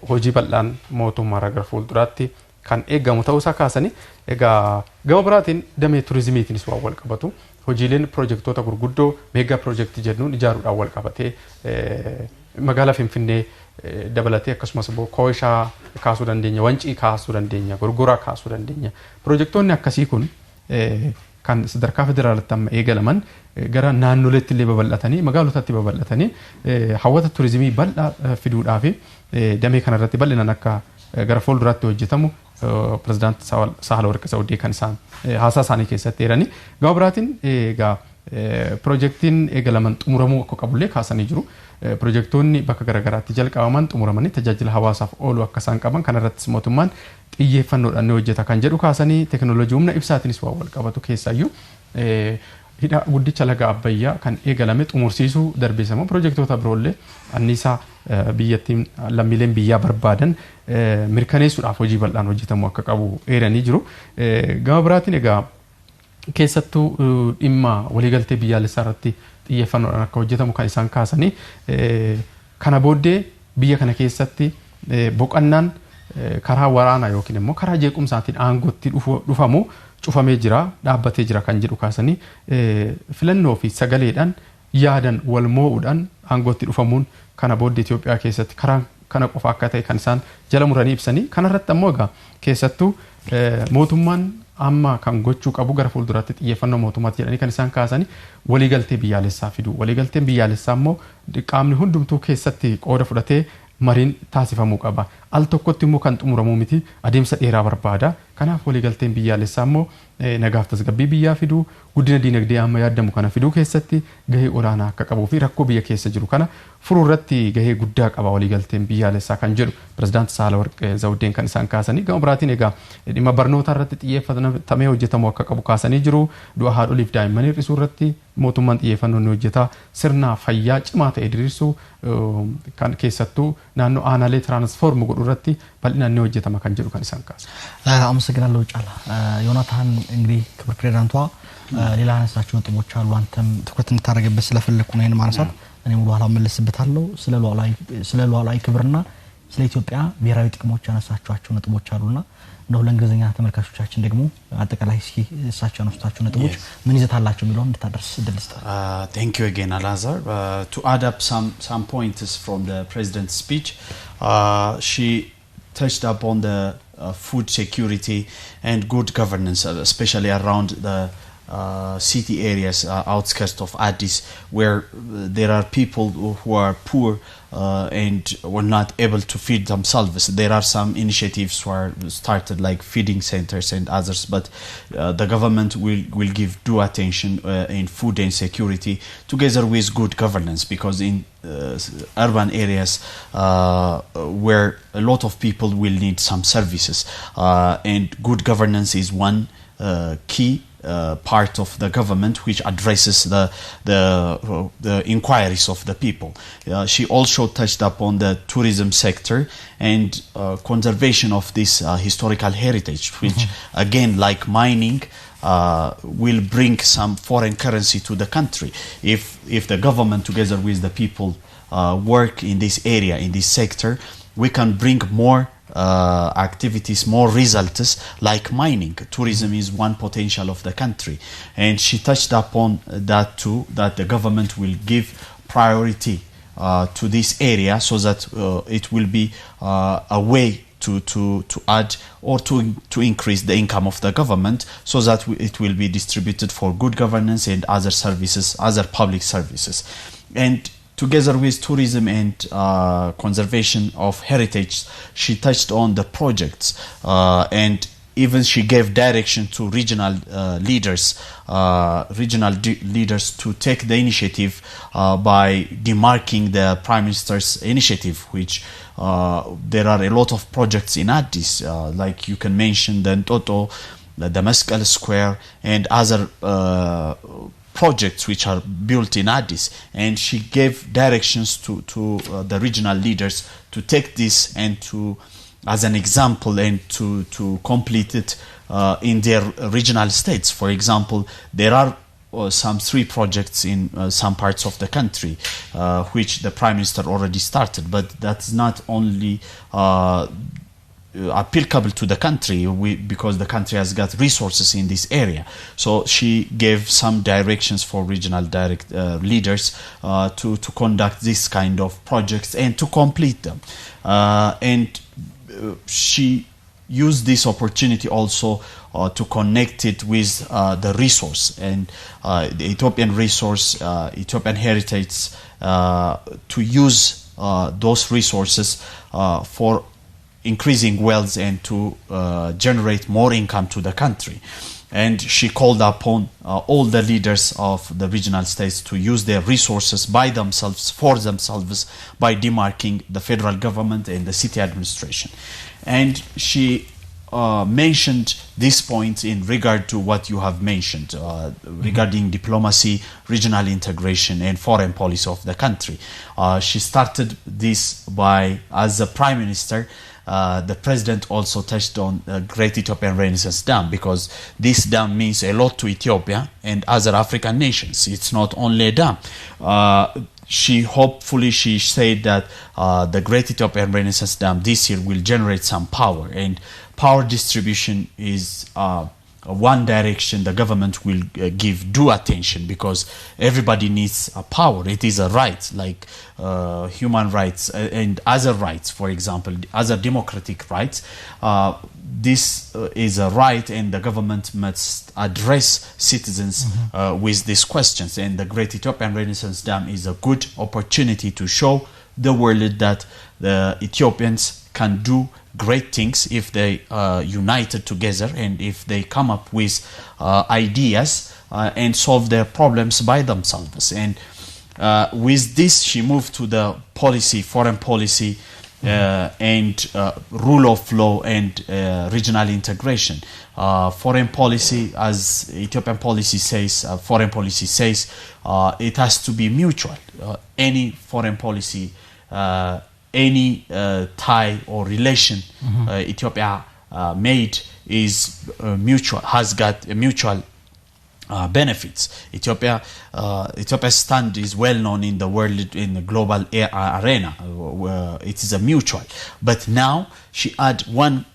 hojii bal'aan mootummaa gara fuulduraatti kan eegamu ta'uu isaa kaasanii egaa gama biraatiin damee turizimiitiinis waan wal qabatu hojiileen piroojeektoota gurguddoo meegaa piroojeektii jennuun ijaaruudhaan wal qabatee magaalaa Finfinnee dabalatee akkasumas immoo Kooshaa kaasuu dandeenya Wancii kaasuu dandeenya Gorgoraa kaasuu dandeenya piroojeektoonni akkasii kun kan sadarkaa federaalaatti amma eegalaman gara naannoleetti illee babal'atanii magaalotatti babal'atanii hawwata turizimii bal'aa fiduudhaaf damee kanarratti bal'inaan akka gara fuulduraatti hojjetamu pirezidaanti Saahilawarqi Zawudee kan isaan haasaa isaanii keessatti eeranii gama biraatiin egaa piroojeektiin eegalaman xumuramuu akka qabullee kaasanii jiru piroojeektoonni bakka garaagaraatti jalqabaman xumuramanii tajaajila hawaasaaf oolu akka isaan qaban kanarrattis mootummaan xiyyeeffannoodhaan ni hojjeta kan jedhu kaasanii teekinooloojii humna ibsaatiinis waan wal qabatu keessaayyuu hidha guddicha laga Abbayyaa kan eegalame xumursiisuu darbeessamoo piroojeektoota biroollee anniisaa biyyattiin lammiileen biyyaa barbaadan mirkaneessuudhaaf hojii bal'aan hojjetamu akka qabu eeranii jiru gama biraatiin egaa keessattuu dhimma waliigaltee biyyaalessaa irratti xiyyeeffannoodhaan akka hojjetamu kan isaan kaasanii kana booddee biyya kana keessatti boqannaan karaa waraanaa yookiin immoo karaa jeequmsaatiin aangootti dhufamu cufamee jira dhaabbatee jira kan jedhu kaasanii filannoo fi sagaleedhaan yaadan wal moo'uudhaan aangootti dhufamuun kana booddee Itoophiyaa keessatti karaa kana qofa akka ta'e kan isaan jala muranii ibsanii kanarratti ammoo egaa keessattuu mootummaan amma kan gochuu qabu gara fuulduraatti xiyyeeffannoo mootummaatti jedhanii kan isaan kaasanii waliigaltee biyyaalessaa fidu waliigalteen biyyaalessaa ammoo qaamni hundumtuu keessatti qooda fudhatee mariin taasifamuu qaba al tokkotti immoo kan xumuramuu miti adeemsa dheeraa barbaada kanaaf waliigalteen biyyaalessaa immoo nagaaf tasgabbii biyyaa fiduu guddina diinagdee amma yaadamu kana fiduu keessatti gahee olaanaa akka qabuu fi rakkoo biyya keessa jiru kana furuu irratti gahee guddaa qaba waliigalteen biyyaalessaa kan jedhu pirezidaanti Saahilawarqi Zawudeen kan isaan kaasanii gama biraatiin egaa dhimma barnoota irratti xiyyeeffatamee hojjetamu akka qabu kaasanii jiru du'a haadholiif daa'immanii hir'isuu irratti mootummaan xiyyeeffannoo ni hojjeta sirna fayyaa cimaa ta'e diriirsuu kan keessattuu naannoo aanaalee tiraansfoorm godhu irratti bal'inaan ni hojjetama kan jedhu kan isaan kaasan. አመሰግናለሁ ጫላ ዮናታን እንግዲህ ክብር ፕሬዝዳንቷ ሌላ አነሳቸው ነጥቦች አሉ አንተም ትኩረት እንድታደርግበት ስለፈለኩ ነው ይሄን ማንሳት እኔ ሙሉ ኋላ መለስበታለሁ ስለ ሉዓላዊ ክብርና ስለ ኢትዮጵያ ብሔራዊ ጥቅሞች ያነሳቸዋቸው ነጥቦች አሉና ነው ለእንግሊዝኛ ተመልካቾቻችን ደግሞ አጠቃላይ እሳቸው ያነሱታቸው ነጥቦች ምን ይዘት አላቸው የሚለውን እንድታደርስ እድል ይስጣል። Thank you again, Alazar. To add up some pointers from the president's speech, she touched upon the food security and good governance, especially around the city areas, outskirts of Addis, where there are people who are poor and were not able to feed themselves. There are some initiatives who are started like feeding centers and others, but the government will give due attention in food and security together with good governance, because in urban areas where a lot of people will need some services, and good governance is one key part of the government which addresses the inquiries of the people. She also touched upon the tourism sector and conservation of this historical heritage, which again, like mining, will bring some foreign currency to the country. If the government together with the people work in this area, in this sector, we can bring more activities, more results like mining. Tourism is one potential of the country, and she touched upon that too, that the government will give priority to this area so that it will be a way to add or to increase the income of the government, so that it will be distributed for good governance and other services, other public services. And together with tourism and conservation of heritage, she touched on the projects, and even she gave direction to regional leaders to take the initiative by demarking the Prime Minister's initiative, which there are a lot of projects in Addis, like you can mention the Ntoto, the Mescal Square, and other projects which are built in Addis, and she gave directions to the regional leaders to take this and to as an example and to complete it in their regional states. For example, there are some 3 projects in some parts of the country which the Prime Minister already started, but that's not only applicable to the country, because the country has got resources in this area. So she gave some directions for regional leaders to conduct this kind of projects and to complete them. And she used this opportunity also to connect it with the resource, and the Ethiopian resource, Ethiopian heritage, to use those resources for increasing wealth and to generate more income to the country. And she called upon all the leaders of the regional states to use their resources by themselves, for themselves, by demarking the federal government and the city administration. And she mentioned this point in regard to what you have mentioned regarding diplomacy, regional integration, and foreign policy of the country. She started this by, as a Prime Minister, the President also touched on Great Ethiopian Renaissance Dam, because this dam means a lot to Ethiopia and other African nations. It's not only a dam. She said that the Great Ethiopian Renaissance Dam this year will generate some power, and power distribution is one direction the government will give due attention, because everybody needs power. It is a right, like human rights and other rights, for example, other democratic rights. This is a right, and the government must address citizens with these questions. And the Great Ethiopian Renaissance Dam is a good opportunity to show the world that the Ethiopians can do great things if they united together, and if they come up with ideas and solve their problems by themselves. And with this, she moved to the policy, foreign policy, and rule of law and regional integration. Foreign policy, as Ethiopian policy says, foreign policy says, it has to be mutual. Any foreign policy, any tie or relation Ethiopia made is mutual, has got a mutual benefits. Ethiopia's stand is well known in the world, in the global arena. It is a mutual, but now she add one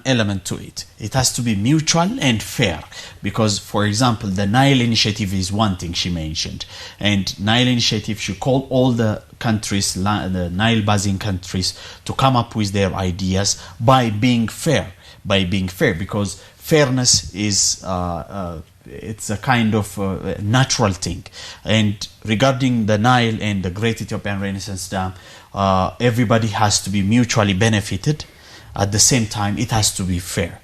element to it. It has to be mutual and fair, because, for example, the Nile Initiative is one thing she mentioned, and Nile Initiative, she called all the countries, the Nile Basin countries, to come up with their ideas by being fair, because fairness is it's a kind of natural thing. And regarding the Nile and the Great Ethiopian Renaissance Dam, everybody has to be mutually benefited. At the same time, it has to be fair.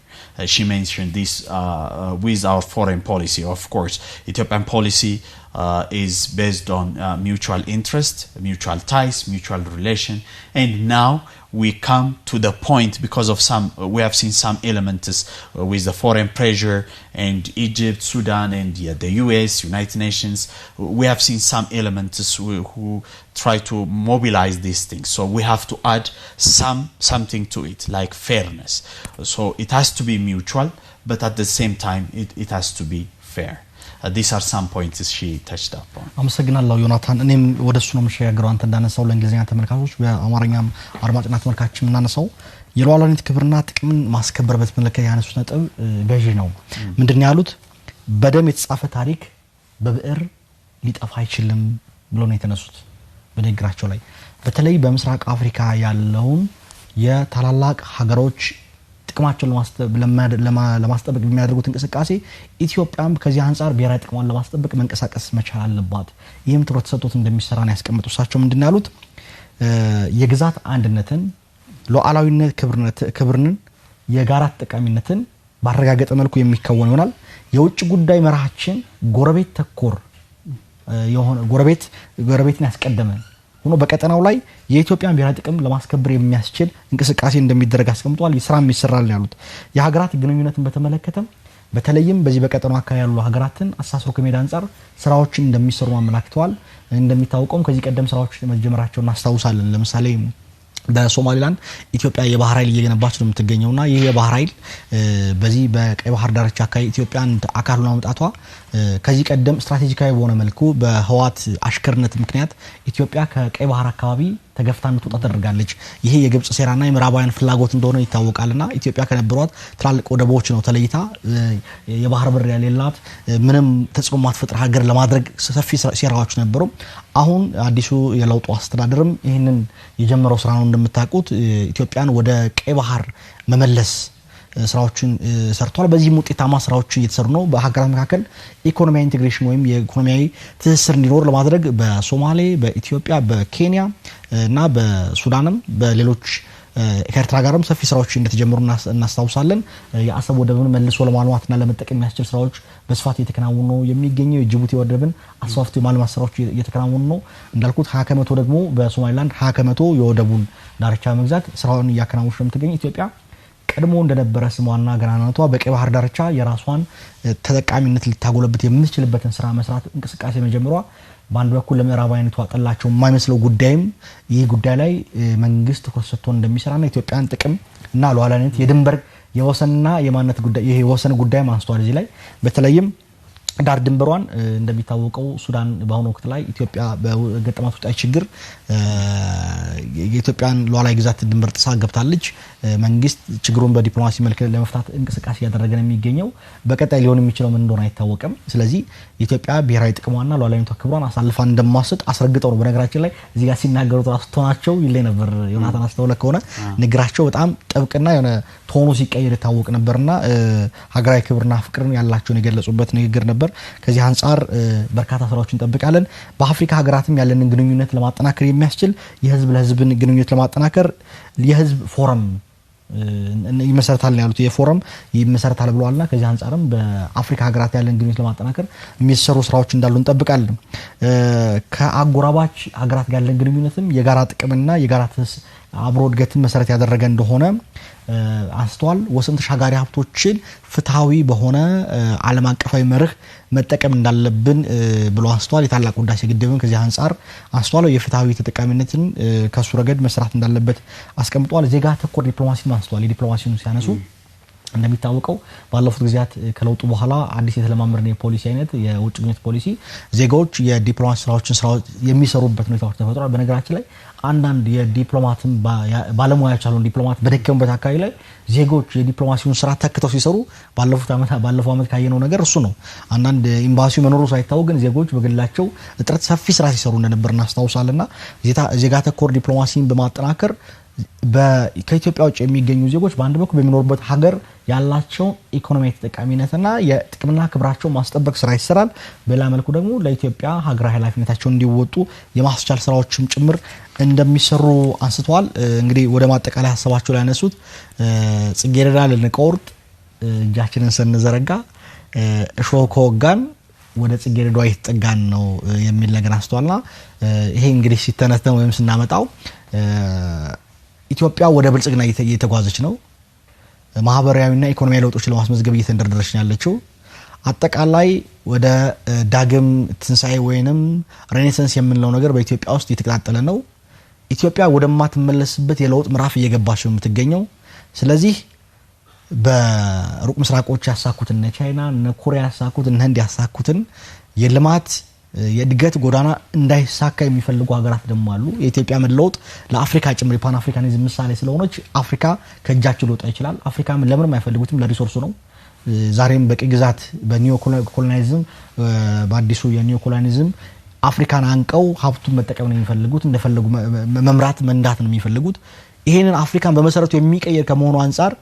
She mentioned this with our foreign policy. Of course, Ethiopian policy is based on mutual interest, mutual ties, mutual relation, and now we come to the point, because of we have seen some elements with the foreign pressure, and Egypt, Sudan, and the US, United Nations, we have seen some elements who try to mobilize these things. So we have to add something to it, like fairness. So it has to be mutual, but at the same time, it has to be fair. These are some points she touched upon. አመሰግናለሁ ዮናታን። እኔም ወደሱ ነው መሸጋገሩ አንተ እንዳነሳው ለእንግሊዝኛ ተመልካቾች በአማርኛም አድማጭና ተመልካቾችም እናነሳው የሉዓላዊነት ክብርና ጥቅምን ማስከበር በተመለከተ ያነሱት ነጥብ ገዢ ነው። ምንድነው ያሉት? በደም የተጻፈ ታሪክ በብዕር ሊጠፋ አይችልም ብለው ነው የተነሱት በንግግራቸው ላይ። በተለይ በምስራቅ አፍሪካ ያለውን የታላላቅ ሀገሮች ጥቅማቸውን ለማስጠበቅ የሚያደርጉት እንቅስቃሴ ኢትዮጵያም ከዚህ አንፃር ብሔራዊ ጥቅሟን ለማስጠበቅ መንቀሳቀስ መቻል አለባት። ይህም ትኩረት ተሰጥቶት እንደሚሰራ ነው ያስቀመጡት። እሳቸው ምንድነው ያሉት? የግዛት አንድነትን፣ ሉዓላዊነት ክብርን፣ የጋራ ተጠቃሚነትን ባረጋገጠ መልኩ የሚከወን ይሆናል። የውጭ ጉዳይ መርሃችን ጎረቤት ተኮር የሆነ ጎረቤትን ያስቀደመ ሆኖ በቀጠናው ላይ የኢትዮጵያን ብሔራዊ ጥቅም ለማስከበር የሚያስችል እንቅስቃሴ እንደሚደረግ አስቀምጧል። ይስራም ይሰራል ያሉት የሀገራት ግንኙነትን በተመለከተ በተለይም በዚህ በቀጠናው አካባቢ ያሉ ሀገራትን አሳስሮ ከመሄድ አንፃር ስራዎችን እንደሚሰሩ ማመላክተዋል። እንደሚታወቀው ከዚህ ቀደም ስራዎች መጀመራቸውን እናስታውሳለን። ለምሳሌ በሶማሊላንድ ኢትዮጵያ የባህር ኃይል እየገነባች ነው የምትገኘውና ይሄ የባህር ኃይል በዚህ በቀይ ባህር ዳርቻ አካባቢ ኢትዮጵያን አካሉን አመጣቷ ከዚህ ቀደም ስትራቴጂካዊ በሆነ መልኩ በህዋት አሽከርነት ምክንያት ኢትዮጵያ ከቀይ ባህር አካባቢ ተገፍታ እንድትወጣ ተደርጋለች። ይሄ የግብጽ ሴራና የምዕራባውያን ፍላጎት እንደሆነ ይታወቃልና ኢትዮጵያ ከነበሯት ትላልቅ ወደቦች ነው ተለይታ የባህር በር ያለላት ምንም ተጽዕኖ ማትፈጥር ሀገር ለማድረግ ሰፊ ሴራዎች ነበሩ። አሁን አዲሱ የለውጡ አስተዳደርም ይሄንን የጀመረው ስራ ነው። እንደምታውቁት ኢትዮጵያን ወደ ቀይ ባህር መመለስ ስራዎችን ሰርቷል። በዚህም ውጤታማ ስራዎች እየተሰሩ ነው። በሀገራት መካከል ኢኮኖሚያዊ ኢንቴግሬሽን ወይም የኢኮኖሚያዊ ትስስር እንዲኖር ለማድረግ በሶማሌ፣ በኢትዮጵያ፣ በኬንያ እና በሱዳንም በሌሎች ከኤርትራ ጋርም ሰፊ ስራዎች እንደተጀመሩ እናስታውሳለን። የአሰብ ወደብን መልሶ ለማልማትና ለመጠቀም የሚያስችል ስራዎች በስፋት እየተከናወኑ ነው የሚገኘው። የጅቡቲ ወደብን አስፋፍቶ የማልማት ስራዎች እየተከናወኑ ነው። እንዳልኩት 20% ደግሞ በሶማሊላንድ 20% የወደቡን ዳርቻ መግዛት ስራውን እያከናወነች ነው የምትገኘው። ኢትዮጵያ ቀድሞ እንደነበረ ስሟና ገናናቷ በቀይ ባህር ዳርቻ የራሷን ተጠቃሚነት ልታጎለብት የምትችልበትን ስራ መስራት እንቅስቃሴ መጀመሯ በአንድ በኩል ለምዕራባውያኒቱ አጠላቸው የማይመስለው ጉዳይም ይህ ጉዳይ ላይ መንግስት ትኩረት ሰጥቶ እንደሚሰራና ኢትዮጵያን ጥቅም እና ሉዓላዊነት የድንበር የወሰንና የማንነት ጉዳይ ይሄ የወሰን ጉዳይ ማንስተዋል። እዚህ ላይ በተለይም ዳር ድንበሯን እንደሚታወቀው ሱዳን በአሁኑ ወቅት ላይ ኢትዮጵያ በገጠማት ውጣይ ችግር የኢትዮጵያን ሉዓላዊ ግዛት ድንበር ጥሳ ገብታለች። መንግስት ችግሩን በዲፕሎማሲ መልክ ለመፍታት እንቅስቃሴ ያደረገ ነው የሚገኘው። በቀጣይ ሊሆን የሚችለው ምን እንደሆነ አይታወቅም። ስለዚህ ኢትዮጵያ ብሔራዊ ጥቅሟና ሉዓላዊነቷ ክብሯን አሳልፋ እንደማትሰጥ አስረግጠው ነው። በነገራችን ላይ እዚህ ጋር ሲናገሩት ራስቶናቸው ይለይ ነበር። ዮናታን አስተውለ ከሆነ ንግራቸው በጣም ጥብቅና የሆነ ቶኑ ሲቀየር ታወቅ ነበርና ሀገራዊ ክብርና ፍቅርን ያላቸውን የገለጹበት ንግግር ነበር። ከዚህ አንፃር በርካታ ስራዎችን እንጠብቃለን። በአፍሪካ ሀገራትም ያለንን ግንኙነት ለማጠናከር የሚያስችል የህዝብ ለህዝብ ግንኙነት ለማጠናከር የህዝብ ፎረም ይመሰረታል ያሉት የፎረም ይመሰረታል ብለዋልና ከዚህ አንፃርም በአፍሪካ ሀገራት ያለን ግንኙነት ለማጠናከር የሚሰሩ ስራዎች እንዳሉ እንጠብቃለን። ከአጎራባች ሀገራት ጋር ያለን ግንኙነትም የጋራ ጥቅምና የጋራ አብሮ እድገትን መሰረት ያደረገ እንደሆነ አንስተዋል። ወሰን ተሻጋሪ ሀብቶችን ፍትሃዊ በሆነ ዓለም አቀፋዊ መርህ መጠቀም እንዳለብን ብሎ አንስተዋል። የታላቁ ህዳሴ ግድብን ከዚህ አንፃር አንስተዋል። የፍትሃዊ ተጠቃሚነትን ከሱ ረገድ መስራት እንዳለበት አስቀምጧል። ዜጋ ተኮር ዲፕሎማሲን አንስተዋል። የዲፕሎማሲውን ሲያነሱ እንደሚታወቀው ባለፉት ጊዜያት ከለውጡ በኋላ አዲስ የተለማመደን የፖሊሲ አይነት የውጭ ግንኙነት ፖሊሲ ዜጋዎች የዲፕሎማሲ ስራዎችን የሚሰሩበት ሁኔታዎች ተፈጥሯል። በነገራችን ላይ አንዳንድ የዲፕሎማትን ባለሙያዎች አሉ ዲፕሎማት በደከሙበት አካባቢ ላይ ዜጎች የዲፕሎማሲውን ስራ ተክተው ሲሰሩ ባለፈው አመት ካየነው ነገር እሱ ነው። አንዳንድ ኤምባሲው መኖሩ ሳይታወቅ ግን ዜጎች በግላቸው ጥረት ሰፊ ስራ ሲሰሩ እንደነበር እናስታውሳለና ዜጋ ተኮር ዲፕሎማሲን በማጠናከር ከኢትዮጵያ ውጭ የሚገኙ ዜጎች በአንድ በኩል በሚኖሩበት ሀገር ያላቸው ኢኮኖሚያዊ ተጠቃሚነትና የጥቅምና ክብራቸው ማስጠበቅ ስራ ይሰራል። በሌላ መልኩ ደግሞ ለኢትዮጵያ ሀገራዊ ኃላፊነታቸውን እንዲወጡ የማስቻል ስራዎችም ጭምር እንደሚሰሩ አንስተዋል። እንግዲህ ወደ ማጠቃለያ ሐሳባቸው ላይ ያነሱት ጽጌረዳ ልንቆርጥ እጃችንን ስንዘረጋ እሾህ ከወጋን ወደ ጽጌረዳ እየተጠጋን ነው የሚል ነገር አንስተዋልና ይሄ እንግዲህ ሲተነተን ወይም ስናመጣው ኢትዮጵያ ወደ ብልጽግና እየተጓዘች ነው። ማህበራዊና ኢኮኖሚያዊ ለውጦችን ለማስመዝገብ እየተንደረደረች ነው ያለችው። አጠቃላይ ወደ ዳግም ትንሳኤ ወይንም ሬኔሳንስ የምንለው ነገር በኢትዮጵያ ውስጥ እየተቀጣጠለ ነው። ኢትዮጵያ ወደማትመለስበት የለውጥ ምዕራፍ እየገባች ነው የምትገኘው። ስለዚህ በሩቅ ምስራቆች ያሳኩትን እነ ቻይና እነ ኮሪያ ያሳኩት እነ ህንድ ያሳኩትን የልማት የእድገት ጎዳና እንዳይሳካ የሚፈልጉ ሀገራት ደግሞ አሉ። የኢትዮጵያ መለውጥ ለአፍሪካ ጭምር ፓን አፍሪካኒዝም ምሳሌ ስለሆነች አፍሪካ ከእጃቸው ሊወጣ ይችላል። አፍሪካ ለምንም አይፈልጉትም ለሪሶርሱ ነው። ዛሬም በቅኝ ግዛት በኒዮ ኮሎናይዝም በአዲሱ የኒዮ ኮሎናይዝም አፍሪካን አንቀው ሀብቱን መጠቀም ነው የሚፈልጉት እንደፈለጉ መምራት መንዳት ነው የሚፈልጉት። ይሄንን አፍሪካን በመሰረቱ የሚቀየር ከመሆኑ አንፃር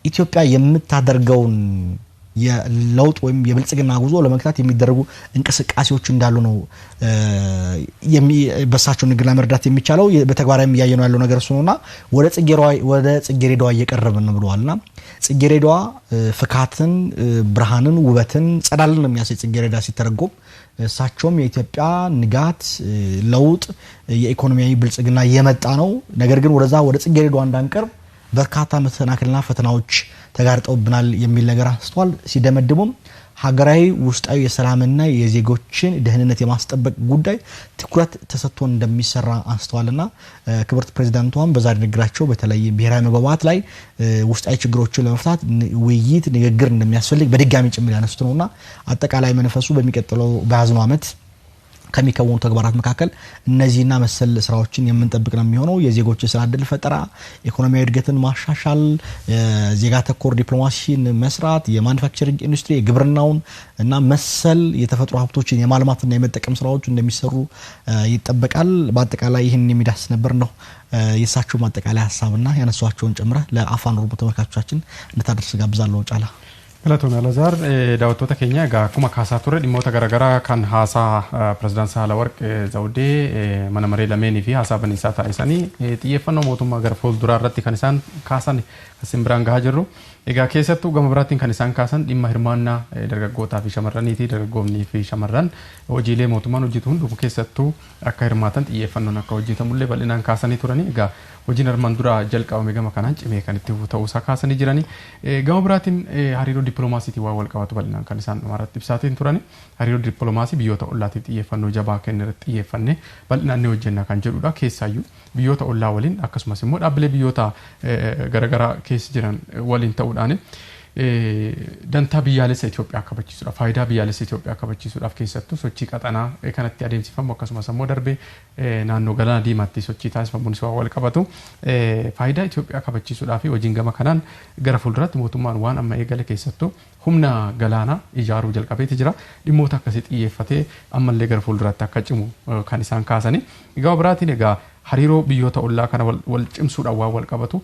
ኢትዮጵያ የምታደርገውን የለውጥ ወይም የብልጽግና ጉዞ ለመክታት የሚደረጉ እንቅስቃሴዎች እንዳሉ ነው በሳቸው ንግግር መረዳት የሚቻለው። በተግባራዊም ያየነው ያለው ነገር ስለሆነና ወደ ጽጌረዳዋ እየቀረብን ነው ብለዋልና ጽጌረዳዋ ፍካትን፣ ብርሃንን፣ ውበትን፣ ጸዳልን ነው የሚያሳይ ጽጌረዳ ሲተረጎም እሳቸውም የኢትዮጵያ ንጋት ለውጥ የኢኮኖሚያዊ ብልጽግና የመጣ ነው። ነገር ግን ወደ ጽጌረዳዋ እንዳንቀርብ በርካታ መሰናክልና ፈተናዎች ተጋርጠውብናል የሚል ነገር አስተዋል። ሲደመድሙም ሀገራዊ ውስጣዊ የሰላምና የዜጎችን ደህንነት የማስጠበቅ ጉዳይ ትኩረት ተሰጥቶ እንደሚሰራ አስተዋልና ክብርት ፕሬዝዳንቷም በዛሬ ንግግራቸው በተለይ ብሔራዊ መግባባት ላይ ውስጣዊ ችግሮችን ለመፍታት ውይይት ንግግር እንደሚያስፈልግ በድጋሚ ጭምር ያነሱት ነውና አጠቃላይ መንፈሱ በሚቀጥለው በያዝነው ዓመት ከሚከወኑ ተግባራት መካከል እነዚህና መሰል ስራዎችን የምንጠብቅ ነው የሚሆነው። የዜጎች ስራ ዕድል ፈጠራ፣ ኢኮኖሚያዊ እድገትን ማሻሻል፣ ዜጋ ተኮር ዲፕሎማሲን መስራት፣ የማኑፋክቸሪንግ ኢንዱስትሪ የግብርናውን እና መሰል የተፈጥሮ ሀብቶችን የማልማትና የመጠቀም ስራዎች እንደሚሰሩ ይጠበቃል። በአጠቃላይ ይህን የሚዳስ ነበር ነው የሳቸው ማጠቃለያ ሐሳብና ያነሷቸውን ጨምረ ለአፋን ኦሮሞ ተመልካቾቻችን እንድታደርስ ጋብዛለሁ። ጫላ Galatoon Alazar daawwattoota keenya egaa akkuma kaasaa turre dhimmoota garaagaraa kan haasaa pirezidaant Saalawarq Zawudee mana maree lameenii fi haasaa baniisaa taasisanii xiyyeeffannoo mootummaa gara fuulduraa irratti kan isaan kaasan isin biraan gahaa jirru. Egaa keessattuu gama biraatiin kan isaan kaasan dhimma hirmaannaa dargaggootaa fi shamarraniiti. Dargaggoonnii fi shamarran hojiilee mootummaan hojjetu hunduu keessattuu akka hirmaatan xiyyeeffannoon akka hojjetamullee bal'inaan kaasanii turanii egaa hojiin armaan dura jalqabame gama kanaan cimee kan itti ta'uusaa kaasanii jiranii. Gama biraatiin hariiroo dippiloomaasiitiin waa wal qabatu bal'inaan kan isaan dhumarratti ibsaatiin turanii. Hariiroo dippiloomaasii biyyoota ollaatiif xiyyeeffannoo jabaa kennu irratti xiyyeeffannee bal'inaan ni hojjenna kan jedhudha. Keessaayyuu biyyoota ollaa waliin akkasumas immoo dhaabbilee biyyoota garaagaraa keessa jiran waliin ta'uudhaan dantaa biyyaalessa Itoophiyaa kabachiisuudhaaf faayidaa biyyaalessa Itoophiyaa kabachiisuudhaaf keessattuu sochii qaxanaa kanatti adeemsifamu akkasumas immoo darbee naannoo galaana diimaatti sochii taasifamuunis waa wal qabatu faayidaa Itoophiyaa kabachiisuudhaaf hojiin gama kanaan gara fuulduraatti mootummaan waan amma eegale keessattuu humna galaanaa ijaaruu jalqabeeti jira. Dhimmoota akkasii xiyyeeffatee ammallee gara fuulduraatti akka cimu kan isaan kaasanii. Gama biraatiin egaa hariiroo biyyoota ollaa kana wal cimsuudhaan waan wal qabatu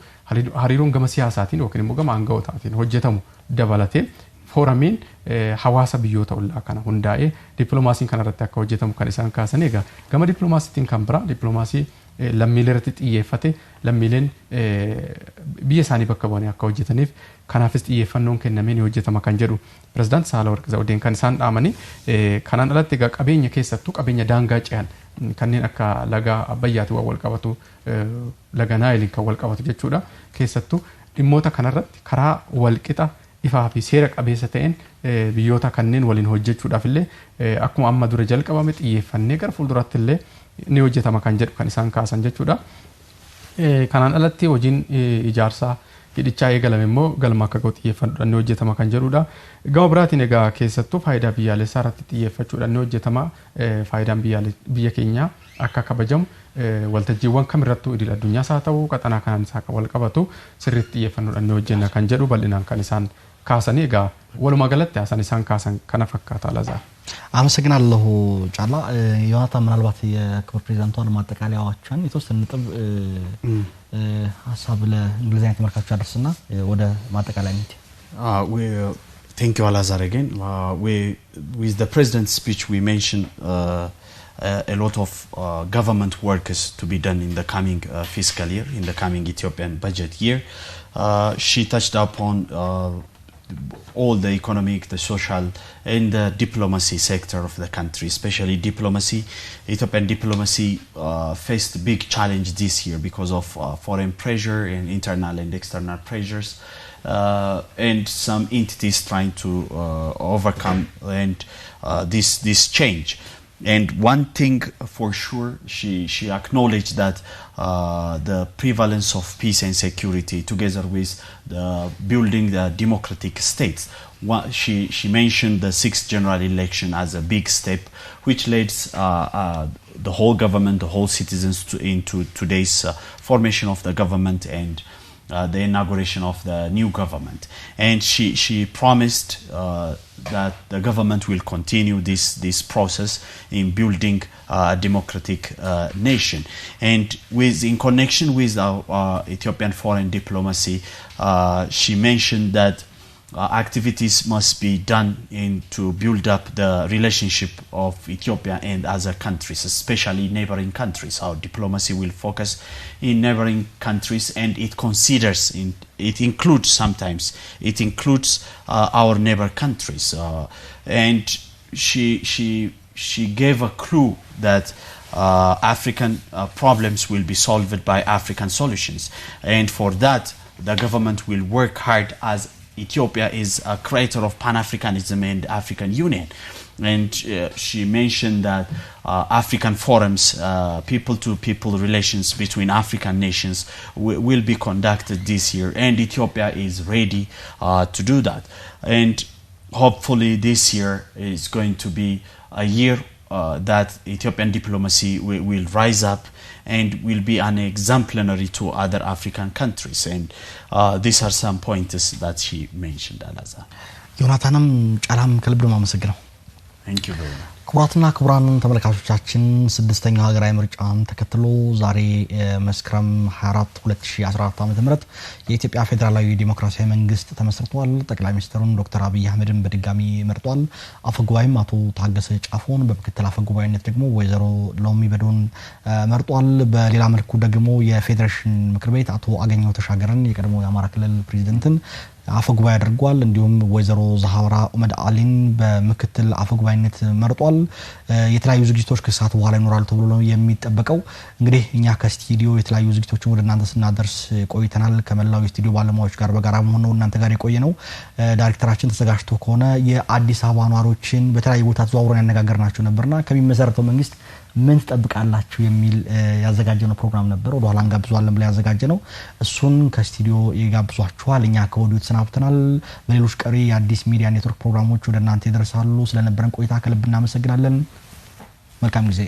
hariiroon gama siyaasaatiin yookiin immoo gama aanga'ootaatiin hojjetamu dabalatee fooramiin hawaasa biyyoota ollaa kana hundaa'ee dippiloomaasiin kanarratti akka hojjetamu kan isaan kaasan. Egaa gama dippiloomaasiitiin kan biraa dippiloomaasii lammiilee irratti xiyyeeffate lammiileen biyya isaanii bakka bu'anii akka hojjetaniif kanaafis xiyyeeffannoon kennamee ni hojjetama kan jedhu pirezidaant Saalawarq Zawudeen kan isaan dhaamanii. Kanaan alatti egaa qabeenya keessattuu qabeenya daangaa ce'an kanneen akka laga Abbayyaati waan wal qabatu laga Naayil kan wal qabatu jechuudha. Keessattuu dhimmoota kanarratti karaa walqixa ifaa fi seera qabeessa ta'een biyyoota kanneen waliin hojjechuudhaaf illee akkuma amma dura jalqabame xiyyeeffannee gara fuulduraatti illee ni hojjetama kan jedhu kan isaan kaasan jechuudha. Kanaan alatti hojiin ijaarsaa hidhichaa eegalame immoo galma akka ga'u xiyyeeffannoodhaan hojjetama kan jedhudha. Gama biraatiin egaa keessattuu faayidaa biyyaalessaa irratti xiyyeeffachuudhaan hojjetama. Faayidaan biyya keenyaa akka kabajamu waltajjiiwwan kamirrattuu idil addunyaas haa ta'u qaxanaa kanaan isaa wal qabatu sirriitti xiyyeeffannoodhaan hojjenna kan jedhu bal'inaan kan isaan kaasanii egaa walumaa galatti hasan isaan kaasan kana fakkaata laza አመሰግናለሁ ጫላ ዮናታን ምናልባት የክብር ፕሬዝዳንቷን ማጠቃለያዎችን የተወሰነ ነጥብ ሐሳብ ለእንግሊዝኛ ተመልካቾች አድርስና ወደ ማጠቃለያ እንት Thank you Alazar again. With the president's speech we mentioned a lot of government work is to be done in the coming fiscal year, in the coming Ethiopian budget year. She touched upon all the economic, the social and the diplomacy sector of the country, especially diplomacy. Ethiopian diplomacy faced a big challenge this year because of foreign pressure and internal and external pressures. And some entities trying to overcome and this change. And one thing for sure, she acknowledged that the prevalence of peace and security together with the building the democratic states. She mentioned the 6th general election as a big step which leads the whole government, the whole citizens into today's formation of the government and the inauguration of the new government. And she promised that the government will continue this process in building a democratic nation. And in connection with our Ethiopian foreign diplomacy, she mentioned that activities must be done to build up the relationship of Ethiopia and other countries, especially neighboring countries. Our diplomacy will focus in neighboring countries, and it includes our neighbor countries. And she gave a clue that African problems will be solved by African solutions, and for that the government will work hard as Ethiopia is a creator of Pan-Africanism and African Union. And she mentioned that African forums, people-to-people relations between African nations will be conducted this year, and Ethiopia is ready to do that. And hopefully this year is going to be a year that Ethiopian diplomacy will rise up and will be an exemplary to other African countries. And these are some pointers that she mentioned, Alazar. ዮናታንም ጫላም ከልብ ነው ማመሰግነው። Thank you very much. ክቡራትና ክቡራን ተመልካቾቻችን ስድስተኛው ሀገራዊ ምርጫን ተከትሎ ዛሬ መስከረም 24 2014 ዓ.ም የኢትዮጵያ ፌዴራላዊ ዲሞክራሲያዊ መንግስት ተመስርቷል። ጠቅላይ ሚኒስትሩን ዶክተር አብይ አህመድን በድጋሚ መርጧል። አፈጉባኤም አቶ ታገሰ ጫፎን በምክትል አፈጉባኤነት ደግሞ ወይዘሮ ሎሚ በዶን መርጧል። በሌላ መልኩ ደግሞ የፌዴሬሽን ምክር ቤት አቶ አገኘው ተሻገረን የቀድሞ የአማራ ክልል ፕሬዝዳንትን አፈጉባኤ አድርጓል። እንዲሁም ወይዘሮ ዛሃራ ኡመድ አሊን በምክትል አፈጉባኤነት መርጧል። የተለያዩ ዝግጅቶች ከሰዓት በኋላ ይኖራሉ ተብሎ ነው የሚጠበቀው። እንግዲህ እኛ ከስቱዲዮ የተለያዩ ዝግጅቶችን ወደ እናንተ ስናደርስ ቆይተናል። ከመላው ስቱዲዮ ባለሙያዎች ጋር በጋራ ሆነን ነው እናንተ ጋር የቆየ ነው። ዳይሬክተራችን ተዘጋጅቶ ከሆነ የአዲስ አበባ ነዋሪዎችን በተለያዩ ቦታ ተዘዋውረን ያነጋገርናቸው ነበርና ከሚመሰረተው መንግስት ምን ተጠብቃላችሁ የሚል ያዘጋጀነው ፕሮግራም ነበር። ወደ ኋላ እንጋብዟለን ብለ ያዘጋጀነው እሱን ከስቱዲዮ ይጋብዟችኋል። እኛ ከወዲሁ ተሰናብተናል። በሌሎች ቀሪ የአዲስ ሚዲያ ኔትወርክ ፕሮግራሞች ወደ እናንተ ይደርሳሉ። ስለነበረን ቆይታ ከልብ እናመሰግናለን። መልካም ጊዜ